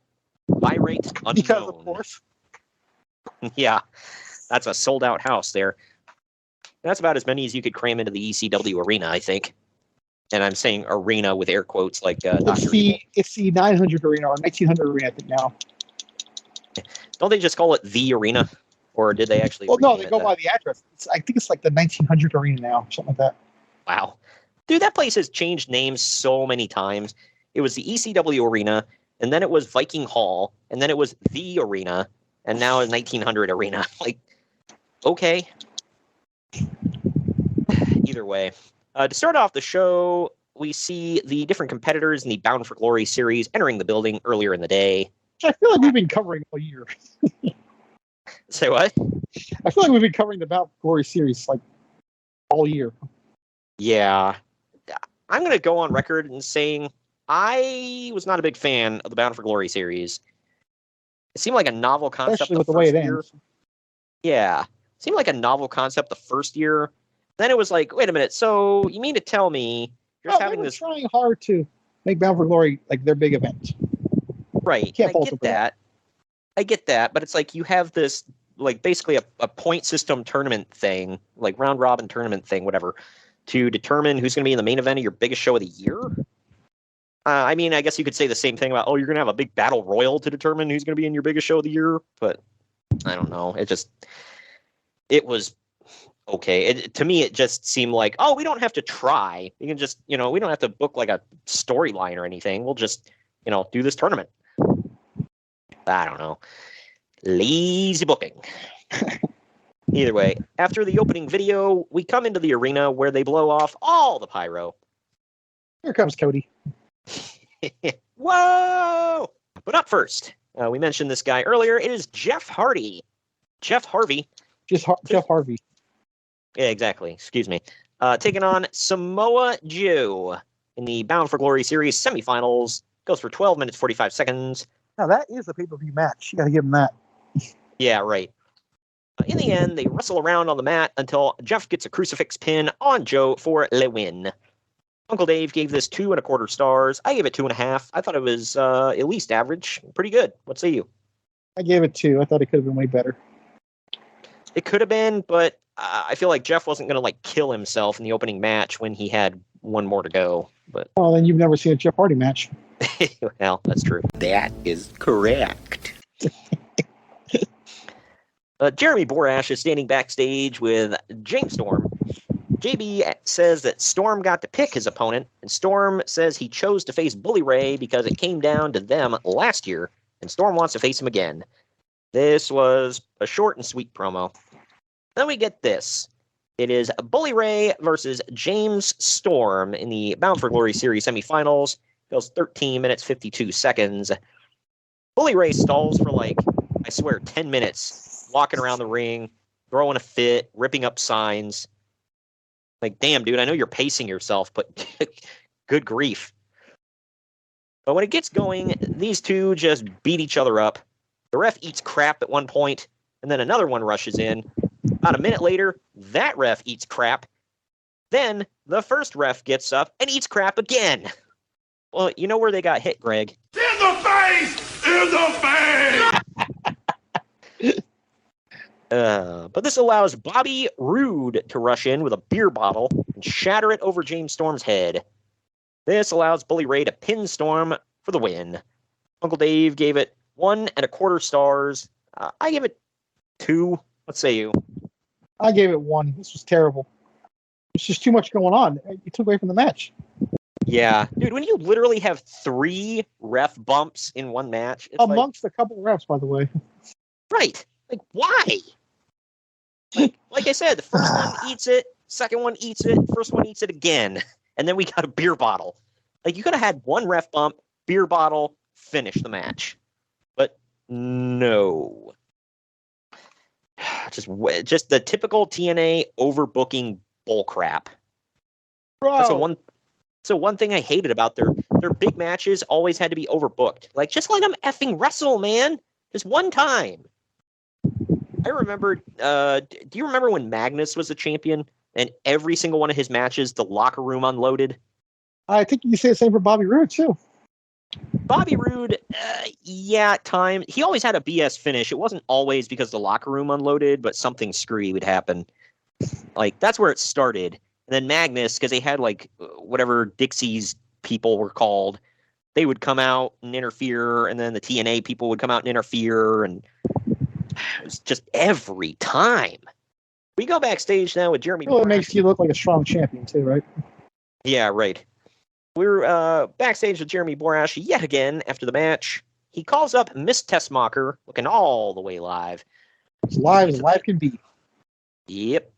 Buy rate unknown. Because of course. Yeah, that's a sold-out house there. That's about as many as you could cram into the ECW arena, I think. And I'm saying arena with air quotes like it's the 900 arena or 1900 arena, I think now. Don't they just call it the arena? Or did they actually? Well, no, they go by the address. I think it's like the 1900 arena now, something like that. Wow. Dude, that place has changed names so many times. It was the ECW arena, and then it was Viking Hall, and then it was the arena, and now it's 1900 arena. Like, okay. Either way. To start off the show, we see the different competitors in the Bound for Glory series entering the building earlier in the day. Which I feel like we've been covering all year. Say what? I feel like we've been covering the Bound for Glory series like all year. Yeah. I'm going to go on record and saying I was not a big fan of the Bound for Glory series. It seemed like a novel concept. Especially with the way it ends. Yeah. It seemed like a novel concept the first year. Then it was like, wait a minute. So you mean to tell me you're just having this? Trying hard to make Bound for Glory like their big event. Right. I get that. I get that. But it's like you have this, like basically a point system tournament thing, like round robin tournament thing, whatever, to determine who's going to be in the main event of your biggest show of the year. I mean, I guess you could say the same thing about, oh, you're going to have a big battle royal to determine who's going to be in your biggest show of the year. But I don't know. It was okay. To me, it just seemed like, oh, we don't have to try. We can just, we don't have to book like a storyline or anything. We'll just, do this tournament. I don't know. Lazy booking. Either way, after the opening video, we come into the arena where they blow off all the pyro. Here comes Cody. Whoa! But up first, we mentioned this guy earlier. It is Jeff Hardy. Jeff Harvey. Jeff Harvey. Yeah, exactly. Excuse me. Taking on Samoa Joe in the Bound for Glory series semifinals. Goes for 12 minutes, 45 seconds. Now, that is a pay-per-view match. You got to give him that. Yeah, right. In the end, they wrestle around on the mat until Jeff gets a crucifix pin on Joe for the win. Uncle Dave gave this 2.25 stars. I gave it 2.5. I thought it was at least average. Pretty good. What say you? I gave it 2. I thought it could have been way better. It could have been, but I feel like Jeff wasn't going to kill himself in the opening match when he had one more to go. But well, then you've never seen a Jeff Hardy match. Well, that's true. That is correct. Jeremy Borash is standing backstage with James Storm. JB says that Storm got to pick his opponent, and Storm says he chose to face Bully Ray because it came down to them last year, and Storm wants to face him again. This was a short and sweet promo. Then we get this. It is Bully Ray versus James Storm in the Bound for Glory Series semifinals. Goes 13 minutes, 52 seconds. Bully Ray stalls for I swear, 10 minutes, walking around the ring, throwing a fit, ripping up signs. Damn, dude, I know you're pacing yourself, but good grief. But when it gets going, these two just beat each other up. The ref eats crap at one point, and then another one rushes in. About a minute later, that ref eats crap. Then the first ref gets up and eats crap again. Well, you know where they got hit, Greg? In the face! In the face! But this allows Bobby Roode to rush in with a beer bottle and shatter it over James Storm's head. This allows Bully Ray to pin Storm for the win. Uncle Dave gave it 1.25 stars. I give it 2. What say you? I gave it 1. This was terrible. There's just too much going on. It took away from the match. Yeah. Dude, when you literally have 3 ref bumps in one match. It's amongst a couple of refs, by the way. Right. Why? Like I said, the first one eats it, second one eats it, first one eats it again. And then we got a beer bottle. You could have had 1 ref bump, beer bottle, finish the match. But no. Just the typical TNA overbooking bullcrap. Bro. So one thing I hated about their big matches always had to be overbooked. Just let them effing wrestle, man. Just one time. I remember, do you remember when Magnus was the champion and every single one of his matches, the locker room unloaded? I think you can say the same for Bobby Roode, too. Bobby Roode, yeah, at times. He always had a BS finish. It wasn't always because the locker room unloaded, but something screwy would happen. That's where it started. And then Magnus, because they had, whatever Dixie's people were called, they would come out and interfere, and then the TNA people would come out and interfere, and it was just every time. We go backstage now with Jeremy. Well, it makes you look like a strong champion, too, right? Yeah, right. We're backstage with Jeremy Borash yet again after the match. He calls up Miss Tessmacher, looking all the way live. As live as live can be. Yep.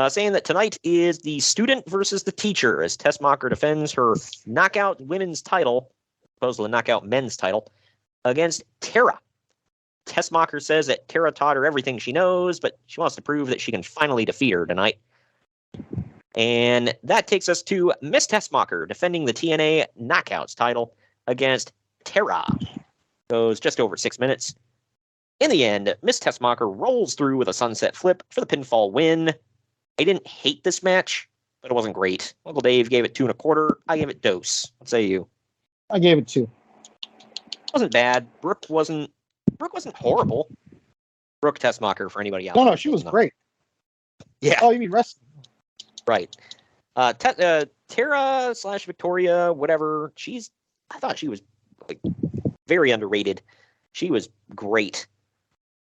Saying that tonight is the student versus the teacher as Tessmacher defends her knockout women's title, opposed to the knockout men's title, against Tara. Tessmacher says that Tara taught her everything she knows, but she wants to prove that she can finally defeat her tonight. And that takes us to Miss Tessmacher defending the TNA Knockouts title against Tara. Goes just over 6 minutes. In the end, Miss Tessmacher rolls through with a sunset flip for the pinfall win. I didn't hate this match, but it wasn't great. Uncle Dave gave it 2.25. I gave it dose. What say you? I gave it 2. Wasn't bad. Brooke wasn't horrible. Brooke Tessmacher for anybody else. No, she was great. Yeah. Oh, you mean wrestling? Right. Tara / Victoria, whatever. I thought she was very underrated. She was great.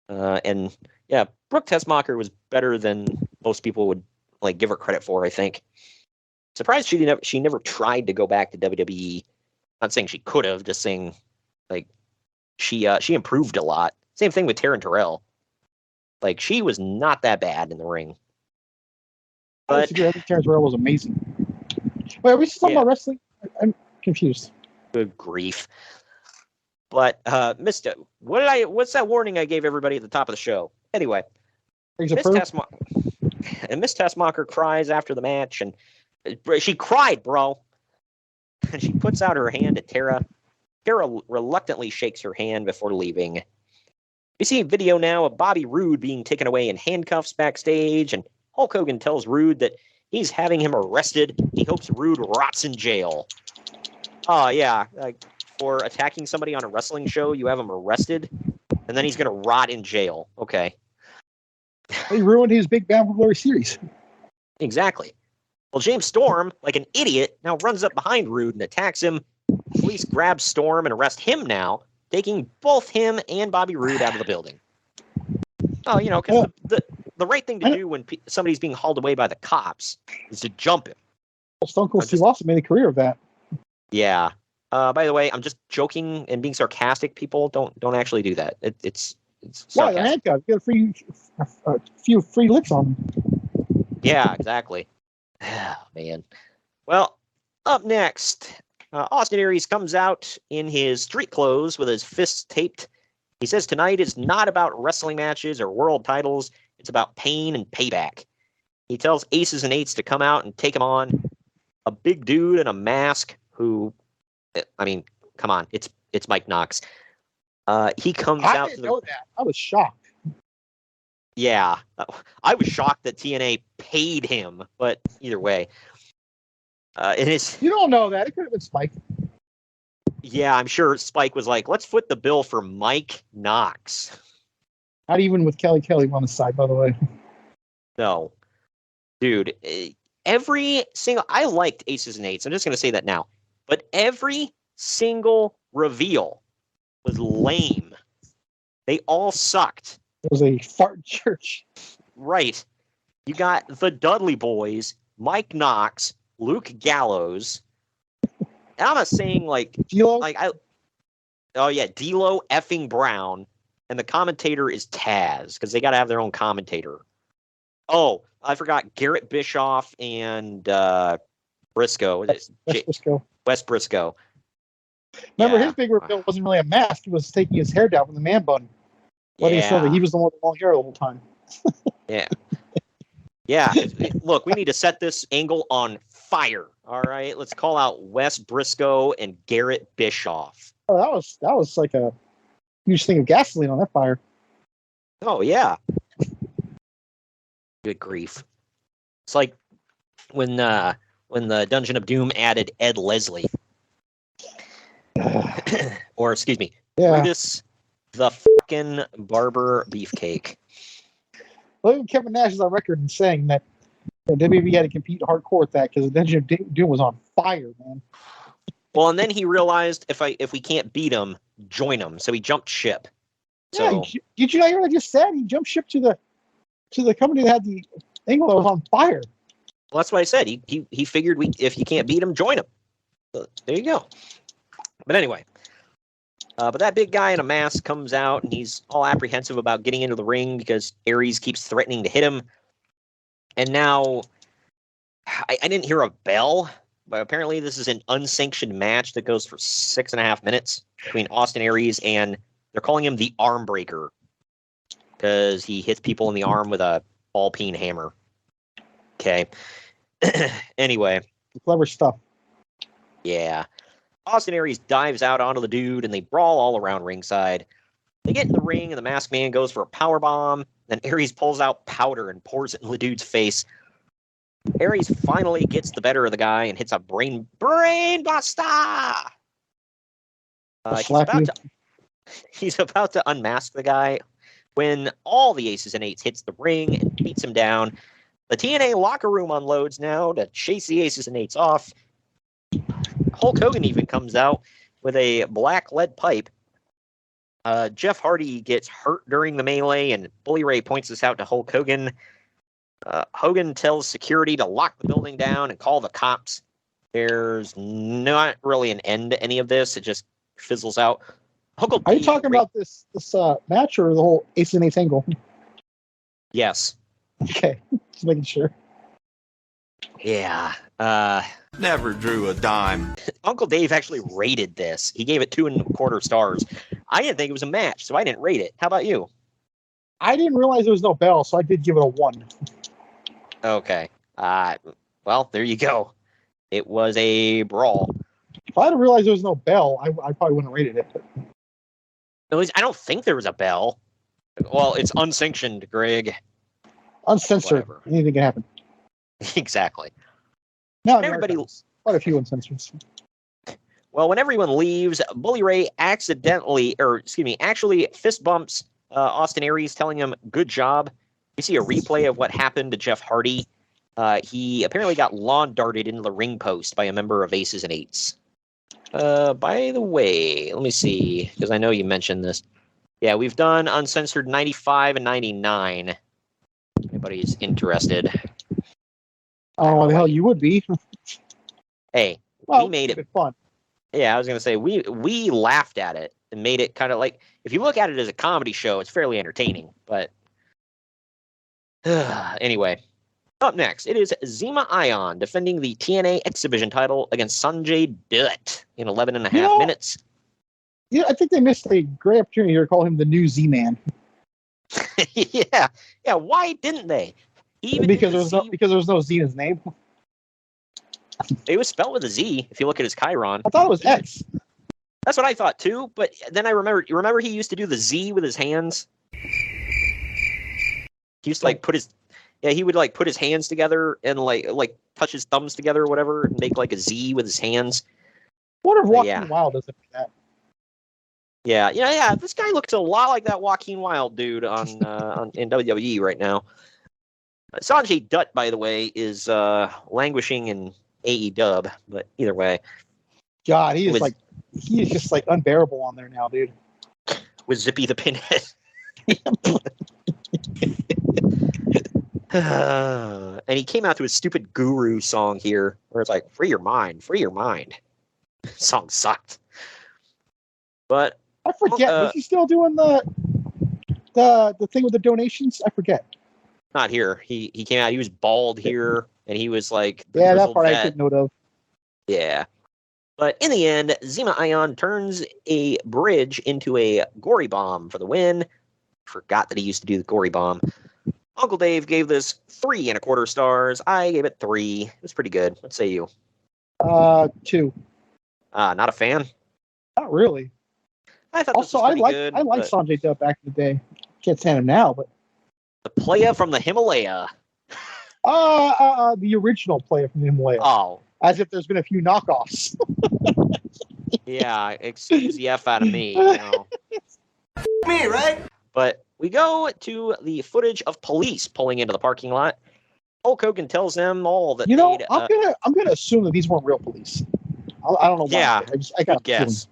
And yeah, Brooke Tessmacher was better than most people would give her credit for, I think. Surprised she never tried to go back to WWE. Not saying she could have, just saying she improved a lot. Same thing with Taryn Terrell. She was not that bad in the ring. I think Terrence Terrell was amazing. Wait, are we still talking about wrestling? I'm confused. Good grief. But Mr. What's that warning I gave everybody at the top of the show? Anyway, Miss Tessmacher cries after the match, and she cried, bro. And she puts out her hand at Tara. Tara reluctantly shakes her hand before leaving. We see video now of Bobby Roode being taken away in handcuffs backstage, and Hulk Hogan tells Roode that he's having him arrested. He hopes Roode rots in jail. Oh, yeah. For attacking somebody on a wrestling show, you have him arrested, and then he's going to rot in jail. Okay. He ruined his Big Bad Glory series. Exactly. Well, James Storm, like an idiot, now runs up behind Roode and attacks him. Police grab Storm and arrest him now, taking both him and Bobby Roode out of the building. Oh, because the right thing to do when somebody's being hauled away by the cops is to jump him. Well, Stone Cold Steve Austin made a career of that. Yeah. By the way, I'm just joking and being sarcastic. People don't actually do that. It's why they're handcuffed? You get a few free licks on them. Yeah, exactly. Oh, man. Well, up next, Austin Aries comes out in his street clothes with his fists taped. He says tonight is not about wrestling matches or world titles. It's about pain and payback. He tells Aces and Eights to come out and take him on. A big dude in a mask who, I mean, come on, it's Mike Knox. He comes out. I didn't know that. I was shocked. Yeah, I was shocked that TNA paid him, but either way, you don't know that. It could have been Spike. Yeah, I'm sure Spike was like, let's foot the bill for Mike Knox. Not even with Kelly on the side, by the way. No. Dude, every single... I liked Aces and Eights. I'm just going to say that now. But every single reveal was lame. They all sucked. It was a fart church. Right. You got the Dudley Boys, Mike Knox, Luke Gallows... And I'm not saying D'Lo? D'Lo effing Brown, and the commentator is Taz because they got to have their own commentator. Oh, I forgot Garrett Bischoff and Briscoe. Wes Briscoe. Remember, his big reveal wasn't really a mask; he was taking his hair down from the man bun, letting show that he was the one with long hair the whole time. Yeah. Yeah. Look, we need to set this angle on fire. All right, let's call out Wes Briscoe and Garrett Bischoff. Oh, that was like a huge thing of gasoline on that fire. Oh yeah. Good grief. It's like when the Dungeon of Doom added Ed Leslie. Or excuse me, Brutus the fucking Barber Beefcake. Well, Kevin Nash is on record in saying that WWE had to compete hardcore with that because the Dungeon of Doom was on fire, man. Well, and then he realized if we can't beat him, join him. So he jumped ship. So, yeah, did you not hear what I just said? He jumped ship to the company that had the angle that was on fire. Well, that's what I said. He figured if you can't beat him, join him. So, there you go. But anyway, but that big guy in a mask comes out and he's all apprehensive about getting into the ring because Aries keeps threatening to hit him. And now, I didn't hear a bell, but apparently this is an unsanctioned match that goes for 6.5 minutes between Austin Aries and they're calling him the Arm Breaker because he hits people in the arm with a ball-peen hammer. Okay. Anyway. Clever stuff. Yeah. Austin Aries dives out onto the dude and they brawl all around ringside. They get in the ring and the masked man goes for a powerbomb. Then Aries pulls out powder and pours it in the dude's face. Aries finally gets the better of the guy and hits a brain buster. He's about to unmask the guy when all the Aces and Eights hits the ring and beats him down. The TNA locker room unloads now to chase the Aces and Eights off. Hulk Hogan even comes out with a black lead pipe. Jeff Hardy gets hurt during the melee, and Bully Ray points this out to Hulk Hogan. Hogan tells security to lock the building down and call the cops. There's not really an end to any of this. It just fizzles out. Are you talking about this match or the whole Ace and Eights angle? Yes. Okay, just making sure. Yeah. Never drew a dime. Uncle Dave actually rated this. He gave it 2.25 stars. I didn't think it was a match, so I didn't rate it. How about you? I didn't realize there was no bell, so I did give it a 1. Okay. Well, there you go. It was a brawl. If I hadn't realized there was no bell, I probably wouldn't have rated it. At least I don't think there was a bell. Well, it's unsanctioned, Greg. Uncensored. Whatever. Anything can happen. Exactly. No, Everybody. Quite a few uncensored. Well, when everyone leaves, Bully Ray actually fist bumps Austin Aries, telling him, "Good job." We see a replay of what happened to Jeff Hardy. He apparently got lawn darted into the ring post by a member of Aces and Eights. By the way, let me see, because I know you mentioned this. Yeah, we've done Uncensored 95 and 99. If anybody's interested. Oh, the hell you would be. Hey, well, we made it fun. Yeah, I was gonna say we laughed at it and made it kind of like, if you look at it as a comedy show, it's fairly entertaining. But anyway, up next it is Zema Ion defending the TNA X Division title against Sonjay Dutt in 11 and a half minutes. Yeah, I think they missed a great opportunity here to call him the new Z-Man. yeah. Why didn't they? Because there was no Z in his name. It was spelled with a Z. If you look at his Chiron, I thought it was X. That's what I thought too. But then I remember. You remember he used to do the Z with his hands. He used to like put his. Yeah, he would like put his hands together and like touch his thumbs together or whatever and make like a Z with his hands. I wonder if Joaquin Wilde does that. Yeah. This guy looks a lot like that Joaquin Wilde dude on in WWE right now. Sonjay Dutt, by the way, is languishing in AEW, but either way. God, he is just like unbearable on there now, dude. With Zippy the Pinhead. And he came out to his stupid Guru song here, where it's like, free your mind, free your mind. Song sucked. But I forget, was he still doing the thing with the donations? I forget. Not here. He came out, he was bald here, and he was like, yeah, that part I took note of. Yeah. But in the end, Zema Ion turns a bridge into a gory bomb for the win. Forgot that he used to do the gory bomb. Uncle Dave gave this 3 1/4 stars. I gave it 3. It was pretty good. What say you? 2. Not a fan? Not really. I thought this was pretty good. I liked Sonjay Dutt back in the day. Can't stand him now, but the playa from the Himalaya. The original player from the Himalaya. Oh. As if there's been a few knockoffs. Yeah, excuse the F out of me. You know. Me, right? But we go to the footage of police pulling into the parking lot. Hulk Hogan tells them all that I'm gonna assume that these weren't real police. I don't know why. Yeah, I got a guess.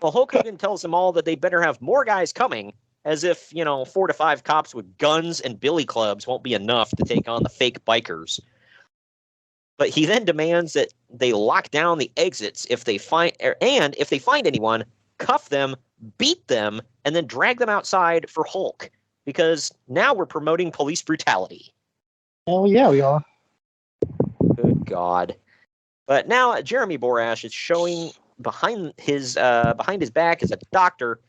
Well, Hulk Hogan tells them all that they better have more guys coming, as if, 4 to 5 cops with guns and billy clubs won't be enough to take on the fake bikers. But he then demands that they lock down the exits if they find anyone, cuff them, beat them, and then drag them outside for Hulk. Because now we're promoting police brutality. Oh yeah, we are. Good God. But now Jeremy Borash is showing behind his back is a doctor,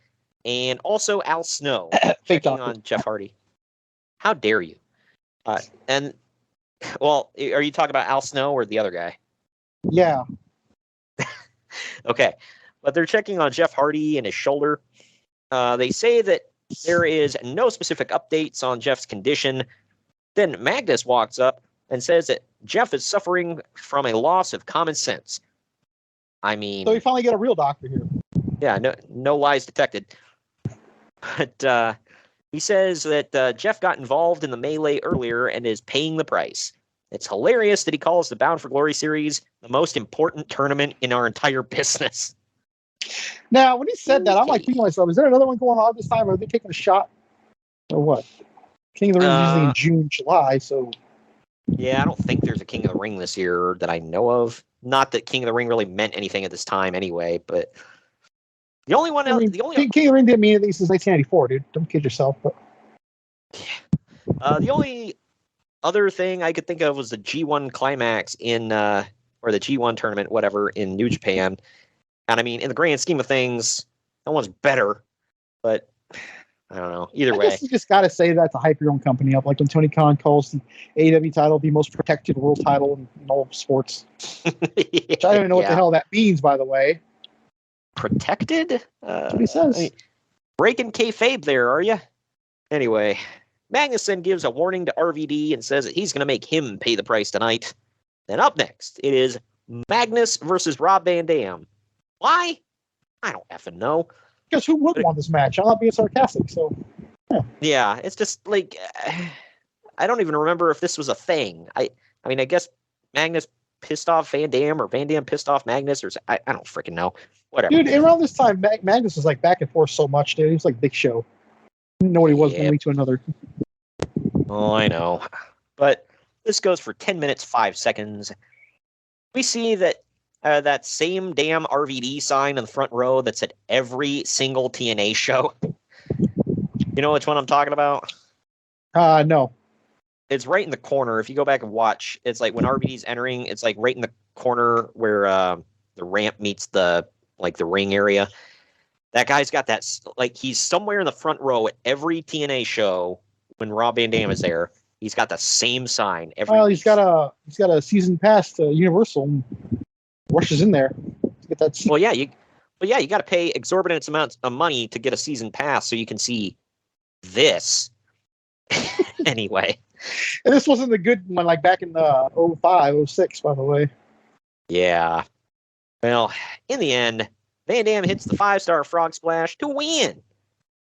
and also Al Snow checking on Jeff Hardy. How dare you? Well, are you talking about Al Snow or the other guy? Yeah. Okay. But they're checking on Jeff Hardy and his shoulder. They say that there is no specific updates on Jeff's condition. Then Magnus walks up and says that Jeff is suffering from a loss of common sense. I mean... So we finally get a real doctor here. Yeah, no lies detected. But he says that Jeff got involved in the melee earlier and is paying the price. It's hilarious that he calls the Bound for Glory series the most important tournament in our entire business. Now, when he said that, I'm like thinking to myself, is there another one going on this time? Or are they taking a shot? Or what? King of the Ring is usually in June, July, so... Yeah, I don't think there's a King of the Ring this year that I know of. Not that King of the Ring really meant anything at this time anyway, but... The only one else... King of the Ring didn't mean anything since 1994, dude. Don't kid yourself, but... The only other thing I could think of was the G1 Climax or the G1 tournament, whatever, in New Japan. And I mean, in the grand scheme of things, no one's better, but I don't know. Either way. I guess you just got to say that to hype your own company up. Like when Tony Khan calls the AEW title the most protected world title in all of sports. Which I don't even know what the hell that means, by the way. Protected? That's what he says. Breaking kayfabe there, are you? Anyway, Magnus then gives a warning to RVD and says that he's going to make him pay the price tonight. Then up next, it is Magnus versus Rob Van Dam. Why? I don't effing know. Because who would want this match? I'm not being sarcastic, so... Yeah, it's just like... I don't even remember if this was a thing. I mean, I guess Magnus pissed off Van Dam, or Van Dam pissed off Magnus, or I don't freaking know. Whatever. Dude, around this time, Magnus was like back and forth so much, dude. He was like Big Show. Didn't know what he was one week to another. Oh, I know. But this goes for 10 minutes, 5 seconds. We see that that same damn RVD sign in the front row that's at every single TNA show. You know which one I'm talking about? No. It's right in the corner. If you go back and watch, it's like when RVD's entering, it's like right in the corner where the ramp meets the ring area. That guy's got that, like, he's somewhere in the front row at every TNA show when Rob Van Dam is there. He's got the same sign every week. He's got a season pass to Universal and rushes in there to get that seat. Well, yeah, you got to pay exorbitant amounts of money to get a season pass so you can see this. Anyway. And this wasn't the good one, like back in 05, 06, by the way. Yeah. Well, in the end, Van Dam hits the 5-star frog splash to win.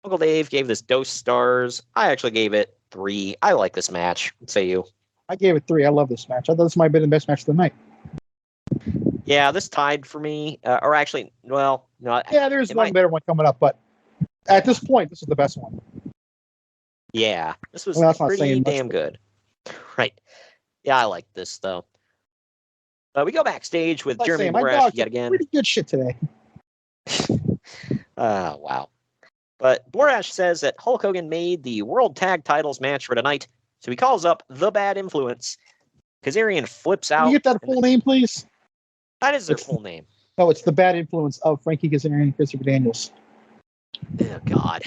Uncle Dave gave this dose stars. I actually gave it 3. I like this match. What say you? I gave it 3. I love this match. I thought this might have been the best match of the night. Yeah, this tied for me. Or actually, well, no. Yeah, there's one better one coming up, but at this point, this is the best one. Yeah, this was pretty damn good. Right. Yeah, I like this, though. We go backstage with Jeremy Borash yet again. Pretty good shit today. Wow. But Borash says that Hulk Hogan made the World Tag Titles match for tonight, so he calls up the Bad Influence. Kazarian flips out. Can you get that full name, please? That is their full name. No, it's the Bad Influence of Frankie Kazarian and Christopher Daniels. Oh, God.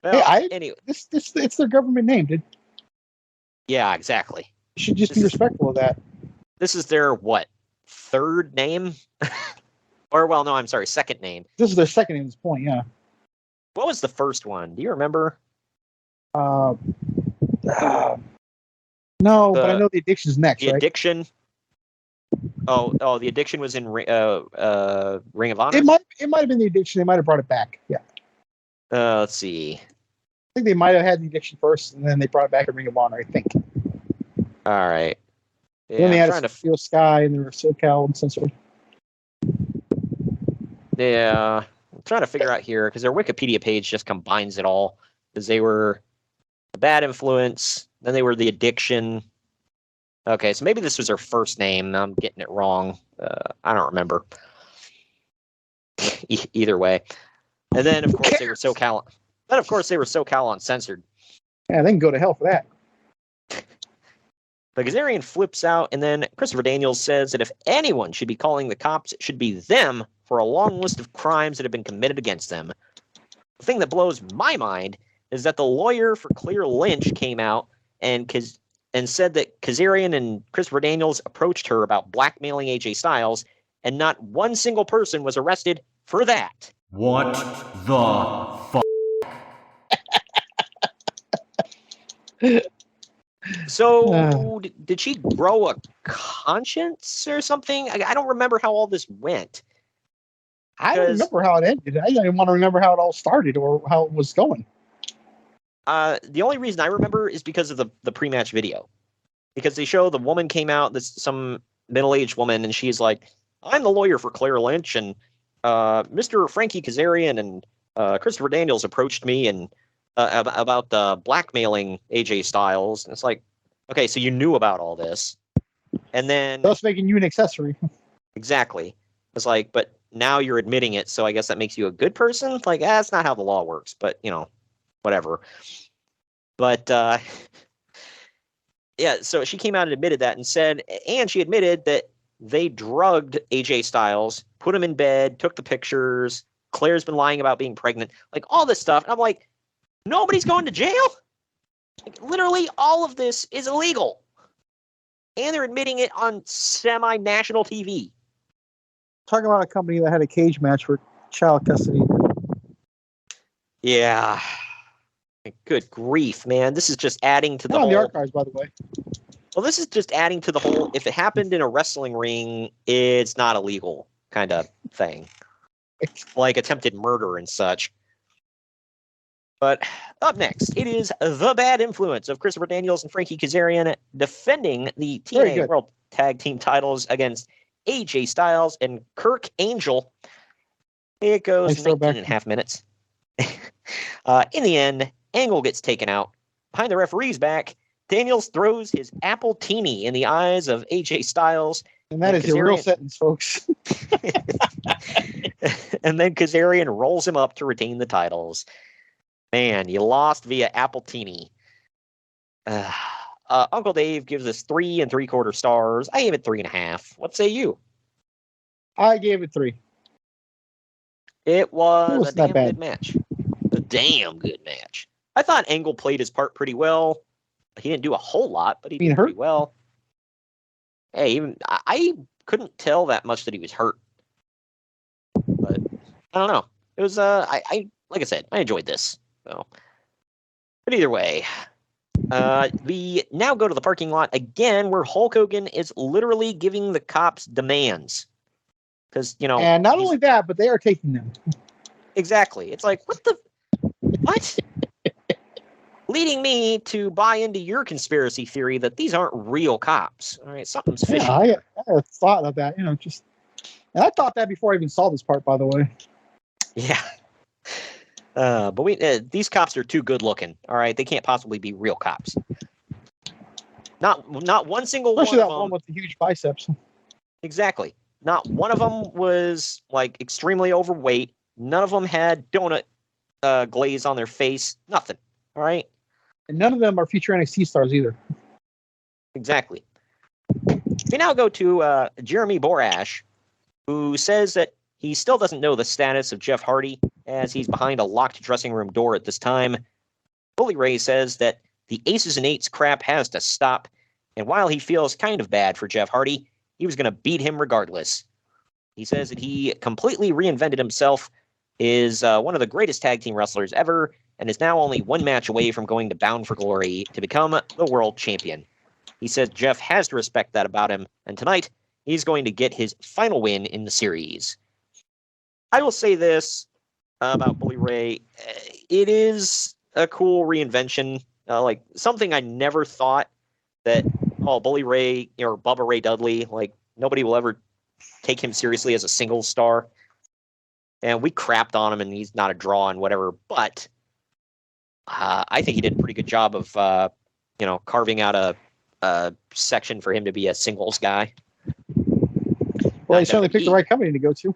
Well, anyway. It's their government name, dude. Yeah, exactly. You should just be respectful of that. This is their, third name? Or, well, no, I'm sorry, second name. This is their second name at this point, yeah. What was the first one? Do you remember? No, but I know the Addiction's next, the right? Addiction? Oh, the Addiction was in Ring of Honor? It might have been the Addiction. They might have brought it back, yeah. Let's see. I think they might have had the Addiction first, and then they brought it back in Ring of Honor, I think. All right. Yeah, then they had Steel Sky, and they were SoCal and Censored. Yeah. I'm trying to figure out here, because their Wikipedia page just combines it all. Because they were the Bad Influence, then they were the Addiction. Okay, so maybe this was their first name. I'm getting it wrong. I don't remember. Either way. And then, of course, they were SoCal. Then, of course, they were SoCal Uncensored. Yeah, they can go to hell for that. But Kazarian flips out, and then Christopher Daniels says that if anyone should be calling the cops, it should be them for a long list of crimes that have been committed against them. The thing that blows my mind is that the lawyer for Claire Lynch came out and said that Kazarian and Christopher Daniels approached her about blackmailing AJ Styles, and not one single person was arrested for that. What the fuck? So, did she grow a conscience or something? I don't remember how all this went. I don't remember how it ended. I don't even want to remember how it all started or how it was going. The only reason I remember is because of the pre-match video. Because they show the woman came out, some middle-aged woman, and she's like, I'm the lawyer for Claire Lynch, and Mr. Frankie Kazarian and Christopher Daniels approached me and about blackmailing AJ Styles. And it's like, okay, so you knew about all this. And then... Thus making you an accessory. Exactly. It's like, but now you're admitting it, so I guess that makes you a good person? Like, that's not how the law works, but, whatever. But, yeah, so she came out and admitted that and she admitted that they drugged AJ Styles, put him in bed, took the pictures. Claire's been lying about being pregnant, like all this stuff. And I'm like, nobody's going to jail? Like, literally all of this is illegal. And they're admitting it on semi-national TV. Talking about a company that had a cage match for child custody. Yeah. Good grief, man. This is just adding to the Not on whole... the archives, by the way. Well, this is just adding to the whole, if it happened in a wrestling ring, it's not illegal kind of thing. Like attempted murder and such. But up next, it is the bad influence of Christopher Daniels and Frankie Kazarian defending the TNA World Tag Team titles against AJ Styles and Kirk Angel. It goes 19 and a half minutes. In the end, Angle gets taken out. Behind the referee's back, Daniels throws his apple teeny in the eyes of AJ Styles. And that is a real sentence, folks. And then Kazarian rolls him up to retain the titles. Man, you lost via apple teeny. Uncle Dave gives us 3 3/4 stars. I gave it 3.5. What say you? I gave it 3. It was a damn good match. A damn good match. I thought Angle played his part pretty well. He didn't do a whole lot, but he did pretty well. Hey, even I couldn't tell that much that he was hurt. But I don't know. It was I like I said, I enjoyed this. So, but either way, we now go to the parking lot again, where Hulk Hogan is literally giving the cops demands. Because, you know, and not only that, but they are taking them. Exactly. It's like, what? Leading me to buy into your conspiracy theory that these aren't real cops. All right, something's fishy. Yeah, I had thought of that. And I thought that before I even saw this part, by the way. Yeah. But these cops are too good looking. All right, they can't possibly be real cops. Not one single one. Especially that one with the huge biceps. Exactly. Not one of them was like extremely overweight. None of them had donut glaze on their face. Nothing. All right. And none of them are future NXT stars either. Exactly. We now go to Jeremy Borash, who says that he still doesn't know the status of Jeff Hardy, as he's behind a locked dressing room door at this time. Bully Ray says that the aces and eights crap has to stop, and while he feels kind of bad for Jeff Hardy, he was going to beat him regardless. He says that he completely reinvented himself, is one of the greatest tag team wrestlers ever, and is now only one match away from going to Bound for Glory to become the world champion. He says Jeff has to respect that about him, and tonight he's going to get his final win in the series. I will say this about Bully Ray. It is a cool reinvention, like something I never thought that, Bully Ray or Bubba Ray Dudley, like nobody will ever take him seriously as a single star. And we crapped on him and he's not a draw and whatever, but I think he did a pretty good job of, carving out a section for him to be a singles guy. Well, he certainly picked the right company to go to.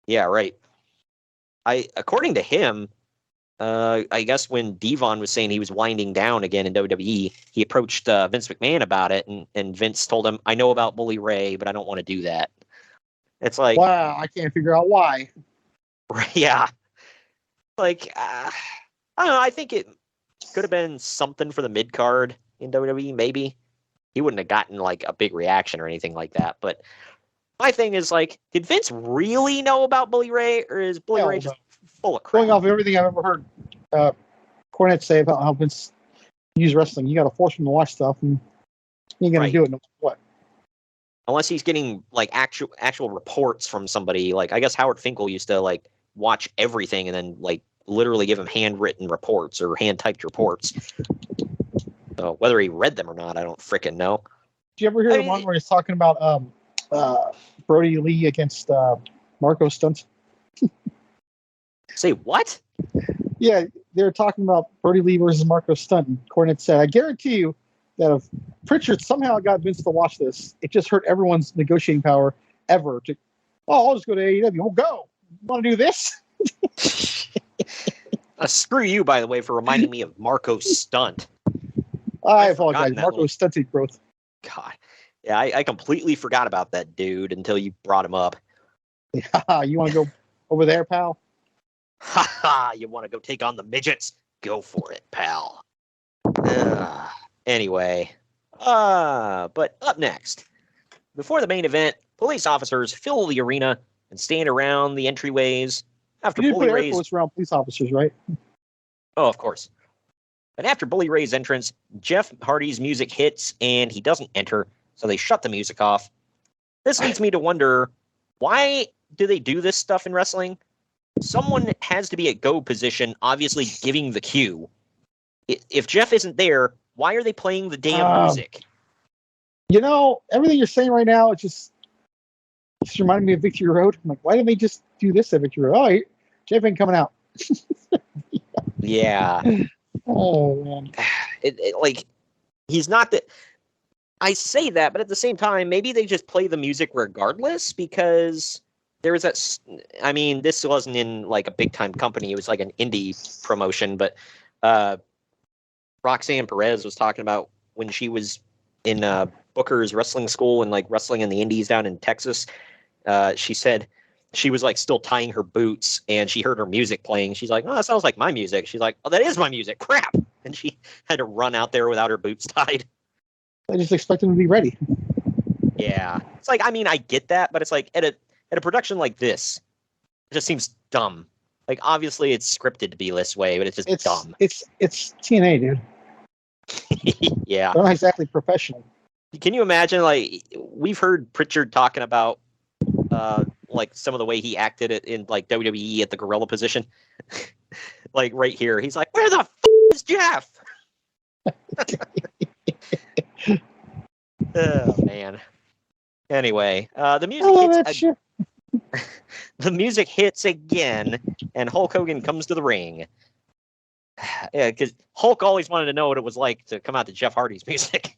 Yeah, right. According to him, I guess when Devon was saying he was winding down again in WWE, he approached Vince McMahon about it, and Vince told him, I know about Bully Ray, but I don't want to do that. It's like... Wow, I can't figure out why. Yeah. Like, I don't know, I think it could have been something for the mid-card in WWE, maybe. He wouldn't have gotten, like, a big reaction or anything like that, but my thing is, like, did Vince really know about Bully Ray, or is Bully Ray just full of crap? Going off everything I've ever heard Cornette say about how Vince use wrestling, you got to force him to watch stuff, and he ain't going to do it no matter what. Unless he's getting, like, actual reports from somebody. Like, I guess Howard Finkel used to, like, watch everything and then, like, literally give him handwritten reports or hand-typed reports. So whether he read them or not, I don't frickin' know. Did you ever hear the one where he's talking about Brody Lee against Marco Stunt? Say what? Yeah, they were talking about Brody Lee versus Marco Stunt. And Cornette said, I guarantee you that if Pritchard somehow got Vince to watch this, it just hurt everyone's negotiating power ever. I'll just go to AEW. We'll go. You want to do this? Screw you, by the way, for reminding me of Marco Stunt. I apologize. Marco Stunted growth. God. Yeah, I completely forgot about that dude until you brought him up. Yeah, you want to go over there, pal? Ha ha! You want to go take on the midgets? Go for it, pal. Anyway, but up next, before the main event, police officers fill the arena and stand around the entryways. After You did Bully put Air Ray's... Force around police officers, right? Oh, of course. And after Bully Ray's entrance, Jeff Hardy's music hits, and he doesn't enter, so they shut the music off. This leads me to wonder, why do they do this stuff in wrestling? Someone has to be at go position, obviously giving the cue. If Jeff isn't there, why are they playing the damn music? Everything you're saying right now, it just reminded me of Victory Road. I'm like, why didn't they just do this at Victory Road? Oh, Jeff ain't coming out. Yeah. Oh, man. He's not that... I say that, but at the same time, maybe they just play the music regardless, because there was that... I mean, this wasn't in, like, a big-time company. It was, like, an indie promotion, but Roxanne Perez was talking about when she was in Booker's wrestling school and, like, wrestling in the indies down in Texas. She said she was, like, still tying her boots, and she heard her music playing. She's like, oh, that sounds like my music. She's like, oh, that is my music. Crap! And she had to run out there without her boots tied. I just expect them to be ready. Yeah. It's like, I mean, I get that, but it's like, at a production like this, it just seems dumb. Like, obviously, it's scripted to be this way, but it's just dumb. It's TNA, dude. Yeah. They're not exactly professional. Can you imagine, like, we've heard Pritchard talking about, like, some of the way he acted in, like, WWE at the gorilla position. Like, right here. He's like, where the is Jeff? Oh, man. Anyway, the music the music hits again, and Hulk Hogan comes to the ring. Yeah, because Hulk always wanted to know what it was like to come out to Jeff Hardy's music.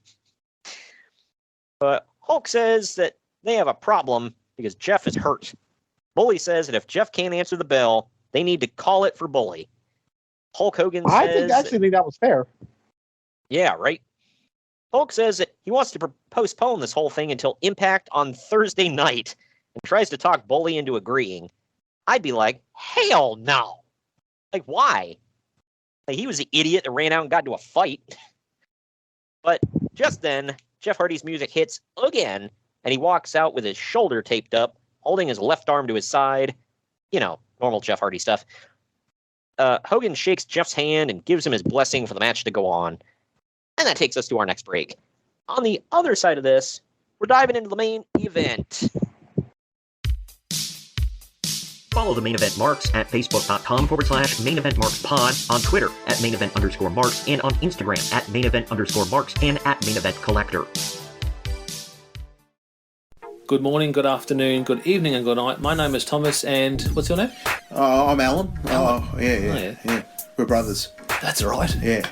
But Hulk says that they have a problem because Jeff is hurt. Bully says that if Jeff can't answer the bell, they need to call it for Bully. Hulk Hogan says... I actually think that was fair. Yeah, right? Hulk says that he wants to postpone this whole thing until Impact on Thursday night and tries to talk Bully into agreeing. I'd be like, hell no! Like, why? Like, he was the idiot that ran out and got into a fight. But just then, Jeff Hardy's music hits again, and he walks out with his shoulder taped up, holding his left arm to his side. You know, normal Jeff Hardy stuff. Hogan shakes Jeff's hand and gives him his blessing for the match to go on. And that takes us to our next break. On the other side of this, we're diving into the main event. Follow the Main Event Marks at facebook.com/Main Event Marks Pod, on Twitter at Main Event _Marks, and on Instagram at Main Event _Marks and at Main Event Collector. Good morning, good afternoon, good evening, and good night. My name is Thomas, and what's your name? I'm Alan. Oh, yeah. We're brothers. That's right. Yeah.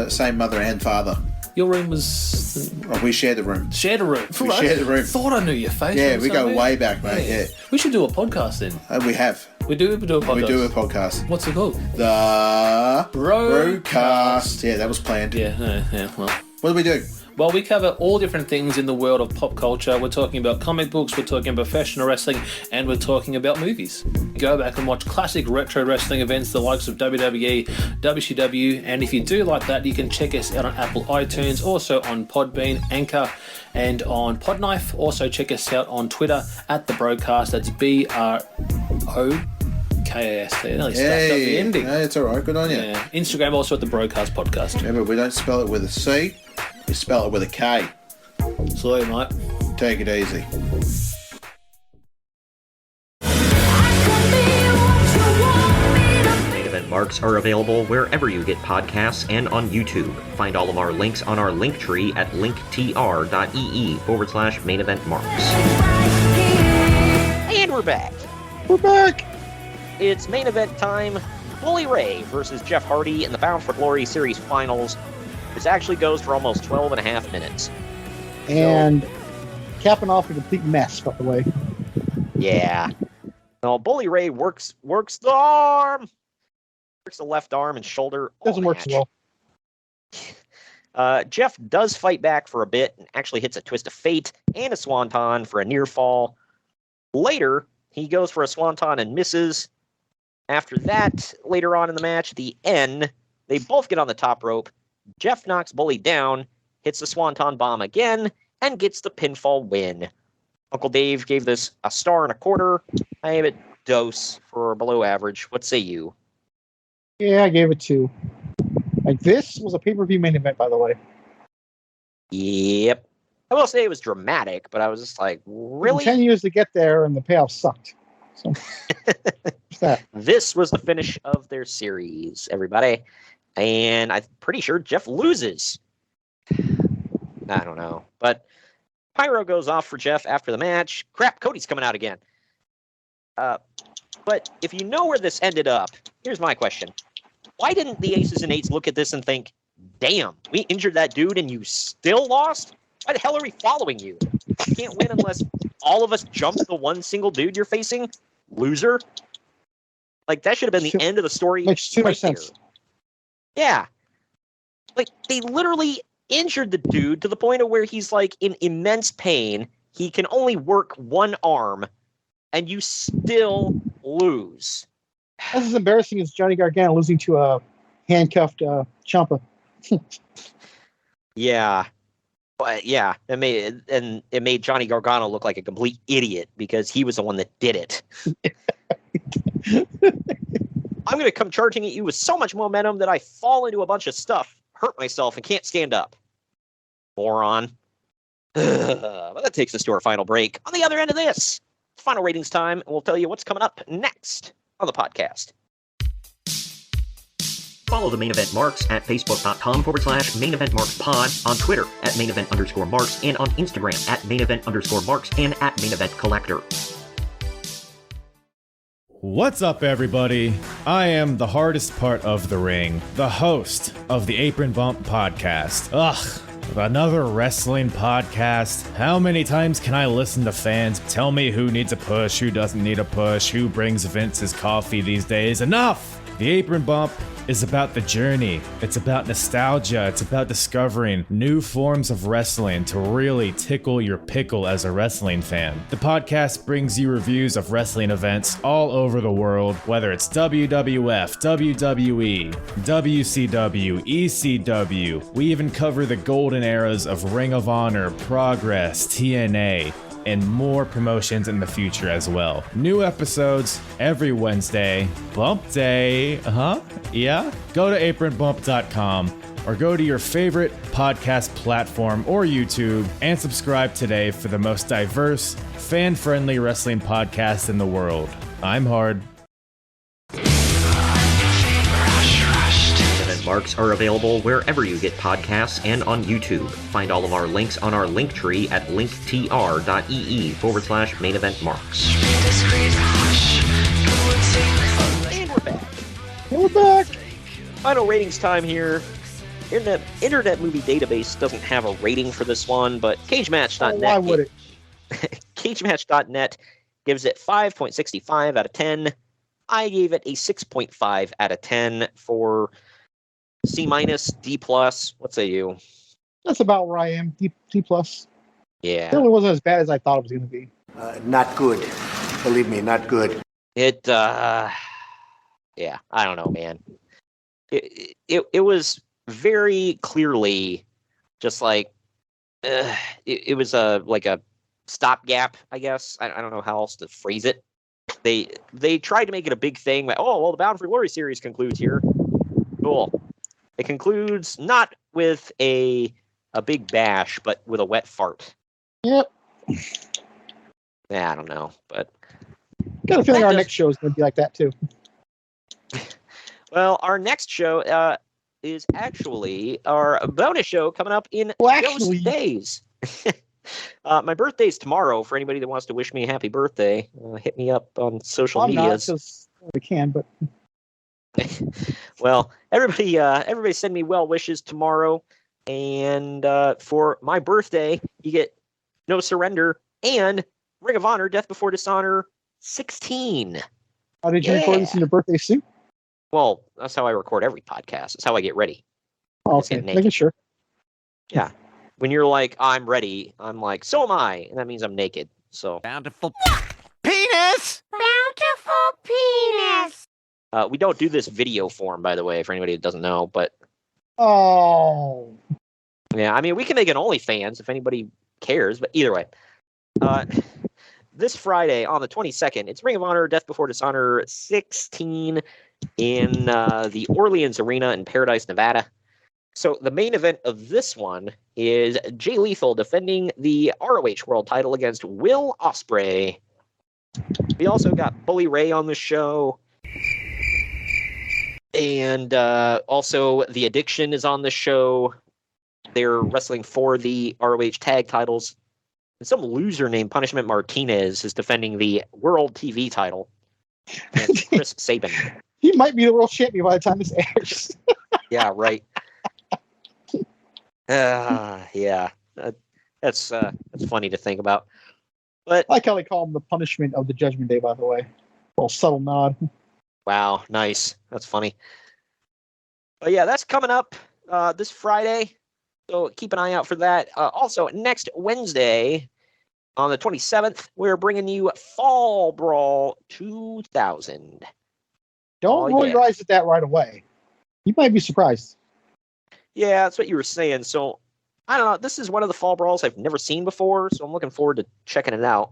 Same mother and father. Your room was... we shared a room. Shared a room? We shared a room. Thought I knew your face. Yeah, we go way back, mate. Yeah. We should do a podcast then. We have. We do a podcast? We do a podcast. What's it called? The Broadcast. Yeah, that was planned. Yeah, well. What do we do? Well, we cover all different things in the world of pop culture. We're talking about comic books, we're talking about professional wrestling, and we're talking about movies. Go back and watch classic retro wrestling events, the likes of WWE, WCW, and if you do like that, you can check us out on Apple iTunes, also on Podbean, Anchor, and on Podknife. Also check us out on Twitter at The Broadcast. That's BROKAST. Nearly stuffed up the ending. No, it's all right. Good on you. Yeah. Instagram also at The Broadcast Podcast. Remember, we don't spell it with a C. We spell it with a K. Sorry, mate. Take it easy. Main Event Marks are available wherever you get podcasts and on YouTube. Find all of our links on our link tree at linktr.ee/Main Event Marks. And we're back. We're back. It's main event time. Bully Ray versus Jeff Hardy in the Bound for Glory Series Finals. This actually goes for almost 12 and a half minutes. And capping off a complete mess, by the way. Yeah. No, Bully Ray works the arm. Works the left arm and shoulder. Doesn't work so well. Jeff does fight back for a bit and actually hits a twist of fate and a swanton for a near fall. Later, he goes for a swanton and misses. After that, later on in the match, at the end, they both get on the top rope. Jeff knocks Bully down, hits the swanton bomb again, and gets the pinfall win. Uncle Dave gave this a 1.25 stars. I have it dose for below average. What say you? Yeah, I gave it 2. Like, this was a pay-per-view main event, by the way. Yep. I will say it was dramatic, but I was just like, really? 10 years to get there, and the payoff sucked. So, that. This was the finish of their series, everybody. And I'm pretty sure Jeff loses. I don't know. But Pyro goes off for Jeff after the match. Crap, Cody's coming out again. But if you know where this ended up, here's my question. Why didn't the Aces and Eights look at this and think, damn, we injured that dude and you still lost? Why the hell are we following you? You can't win unless all of us jump the one single dude you're facing? Loser? Like, that should have been the end of the story. Makes too much sense. Yeah. Like, they literally injured the dude to the point of where he's, like, in immense pain. He can only work one arm, and you still lose. That's as embarrassing as Johnny Gargano losing to a handcuffed Ciampa. Yeah. But, yeah, it made Johnny Gargano look like a complete idiot because he was the one that did it. I'm going to come charging at you with so much momentum that I fall into a bunch of stuff, hurt myself, and can't stand up. Moron. Well, that takes us to our final break. On the other end of this, final ratings time, and we'll tell you what's coming up next on the podcast. Follow the Main Event Marks at facebook.com/Main Event Marks Pod, on Twitter at Main Event _Marks, and on Instagram at Main Event _Marks and at Main Event Collector. What's up, everybody? I am the hardest part of the ring, the host of the Apron Bump podcast. Ugh. Another wrestling podcast. How many times can I listen to fans tell me who needs a push, who doesn't need a push, who brings Vince's coffee these days? Enough! The Apron Bump is about the journey. It's about nostalgia. It's about discovering new forms of wrestling to really tickle your pickle as a wrestling fan. The podcast brings you reviews of wrestling events all over the world, whether it's WWF, WWE, WCW, ECW. We even cover the golden eras of Ring of Honor, Progress, TNA, and more promotions in the future as well. New episodes every Wednesday. Bump Day, yeah? Go to apronbump.com or go to your favorite podcast platform or YouTube and subscribe today for the most diverse, fan-friendly wrestling podcast in the world. I'm Hard. Marks are available wherever you get podcasts and on YouTube. Find all of our links on our link tree at linktr.ee/Main Event Marks. And we're back. We're back. Final ratings time here. Internet Movie Database doesn't have a rating for this one, but CageMatch.net. Why would it? CageMatch.net gives it 5.65 out of 10. I gave it a 6.5 out of 10 for C-, D+. What say you? That's about where I am. D+. Yeah. It really wasn't as bad as I thought it was going to be. Not good. Believe me, not good. It, yeah, I don't know, man. It was very clearly just like, it was like a stopgap, I guess. I don't know how else to phrase it. They tried to make it a big thing. Like, oh, well, the Bound for Glory series concludes here. Cool. It concludes not with a big bash, but with a wet fart. Yep. Yeah, I don't know, but got a feeling our next show is going to be like that too. Well, our next show is actually our bonus show coming up in just days. My birthday's tomorrow. For anybody that wants to wish me a happy birthday, hit me up on social medias. We can, but. Well, everybody send me well wishes tomorrow, and for my birthday, you get No Surrender and Ring of Honor: Death Before Dishonor 16. How did you record this in your birthday suit? Well, that's how I record every podcast. That's how I get ready. Oh, okay, making sure. Yeah, when you're like, I'm ready, I'm like, so am I, and that means I'm naked. So bountiful penis. Bountiful penis. We don't do this video form, by the way, for anybody that doesn't know, but... Oh. Yeah, I mean, we can make an OnlyFans if anybody cares, but either way. this Friday on the 22nd, it's Ring of Honor Death Before Dishonor 16 in the Orleans Arena in Paradise, Nevada. So the main event of this one is Jay Lethal defending the ROH World title against Will Ospreay. We also got Bully Ray on the show. And also The Addiction is on the show. They're wrestling for the ROH tag titles. And some loser named Punishment Martinez is defending the World TV title against Chris Sabin. He might be the world champion by the time this airs. Yeah, right. Yeah, that's funny to think about. But I like how they call him the punishment of the Judgment Day, by the way. A little subtle nod. Wow, nice. That's funny. But yeah, that's coming up this Friday. So keep an eye out for that. Also, next Wednesday, on the 27th, we're bringing you Fall Brawl 2000. Don't roll your eyes at that right away. You might be surprised. Yeah, that's what you were saying. So, I don't know. This is one of the Fall Brawls I've never seen before, so I'm looking forward to checking it out.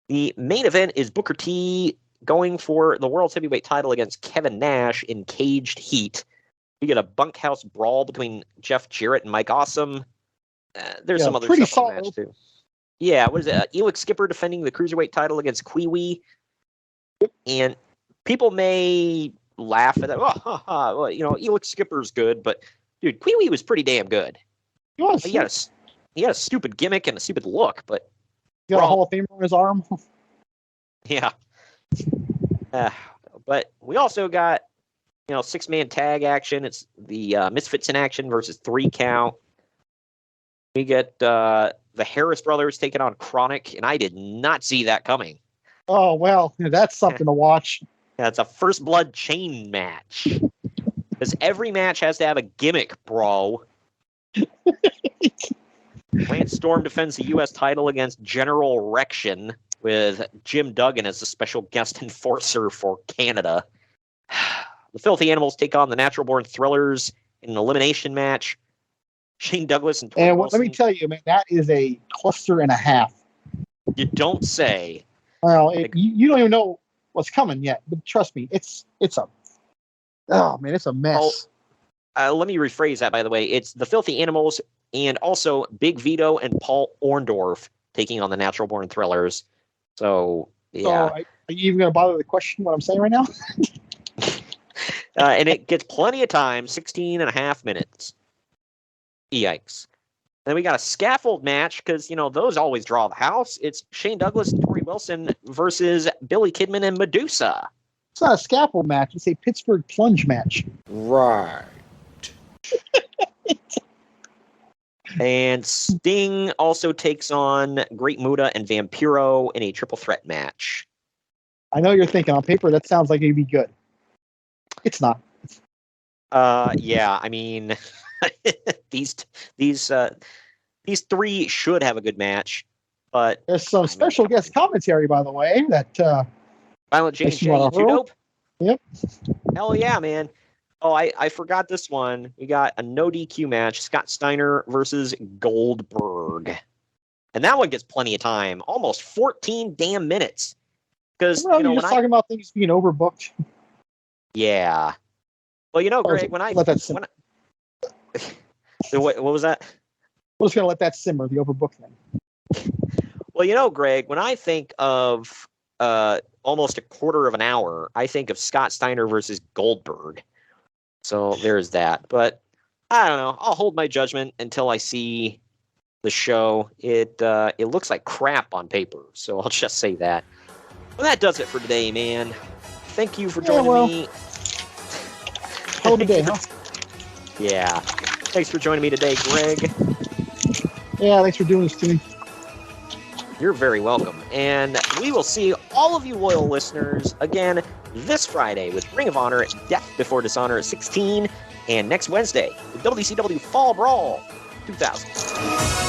The main event is Booker T going for the World Heavyweight title against Kevin Nash in Caged Heat. We get a bunkhouse brawl between Jeff Jarrett and Mike Awesome. There's some other stuff in the match, too. Yeah, what is it? Elix Skipper defending the Cruiserweight title against Kiwi. And people may laugh at that. Well, Elix Skipper's good, but dude, Kiwi was pretty damn good. He had a stupid gimmick and a stupid look, but he got a Hall of Famer on his arm. Yeah. But we also got, 6-man tag action. It's the Misfits in action versus 3 count. We get the Harris brothers taking on Chronic, and I did not see that coming. Oh, well, that's something to watch. Yeah, it's a First Blood chain match. Because every match has to have a gimmick, bro. Lance Storm defends the U.S. title against General Erection with Jim Duggan as the special guest enforcer for Canada. The Filthy Animals take on the Natural Born Thrillers in an elimination match. Shane Douglas and Tori Wilson. Let me tell you, man, that is a cluster and a half. You don't say. Well, you don't even know what's coming yet, but trust me, it's a mess. Let me rephrase that, by the way. It's the Filthy Animals and also Big Vito and Paul Orndorff taking on the Natural Born Thrillers. So, yeah. So, are you even going to bother to question what I'm saying right now? And it gets plenty of time, 16 and a half minutes. Yikes. Then we got a scaffold match because, those always draw the house. It's Shane Douglas and Tori Wilson versus Billy Kidman and Medusa. It's not a scaffold match. It's a Pittsburgh plunge match. Right. And Sting also takes on Great Muta and Vampiro in a triple threat match. I know you're thinking on paper that sounds like it'd be good. It's not. Yeah, I mean, these three should have a good match, but there's some special guest commentary, by the way. That Violent J and J, you dope. Yep. Hell yeah, man. Oh, I forgot this one. We got a no DQ match: Scott Steiner versus Goldberg, and that one gets plenty of time, almost 14 damn minutes. Because you're just talking about things being overbooked. Yeah. Well, Greg, when I what was that? We're just gonna let that simmer, the overbooked thing. Well, Greg, when I think of almost a quarter of an hour, I think of Scott Steiner versus Goldberg. So there's that. But I don't know. I'll hold my judgment until I see the show. It looks like crap on paper, so I'll just say that. Well, that does it for today, man. Thank you for joining me. Hell of a day, huh? Yeah. Thanks for joining me today, Greg. Yeah, thanks for doing this to me. You're very welcome. And we will see all of you loyal listeners again this Friday with Ring of Honor Death Before Dishonor 16 and next Wednesday with WCW Fall Brawl 2000.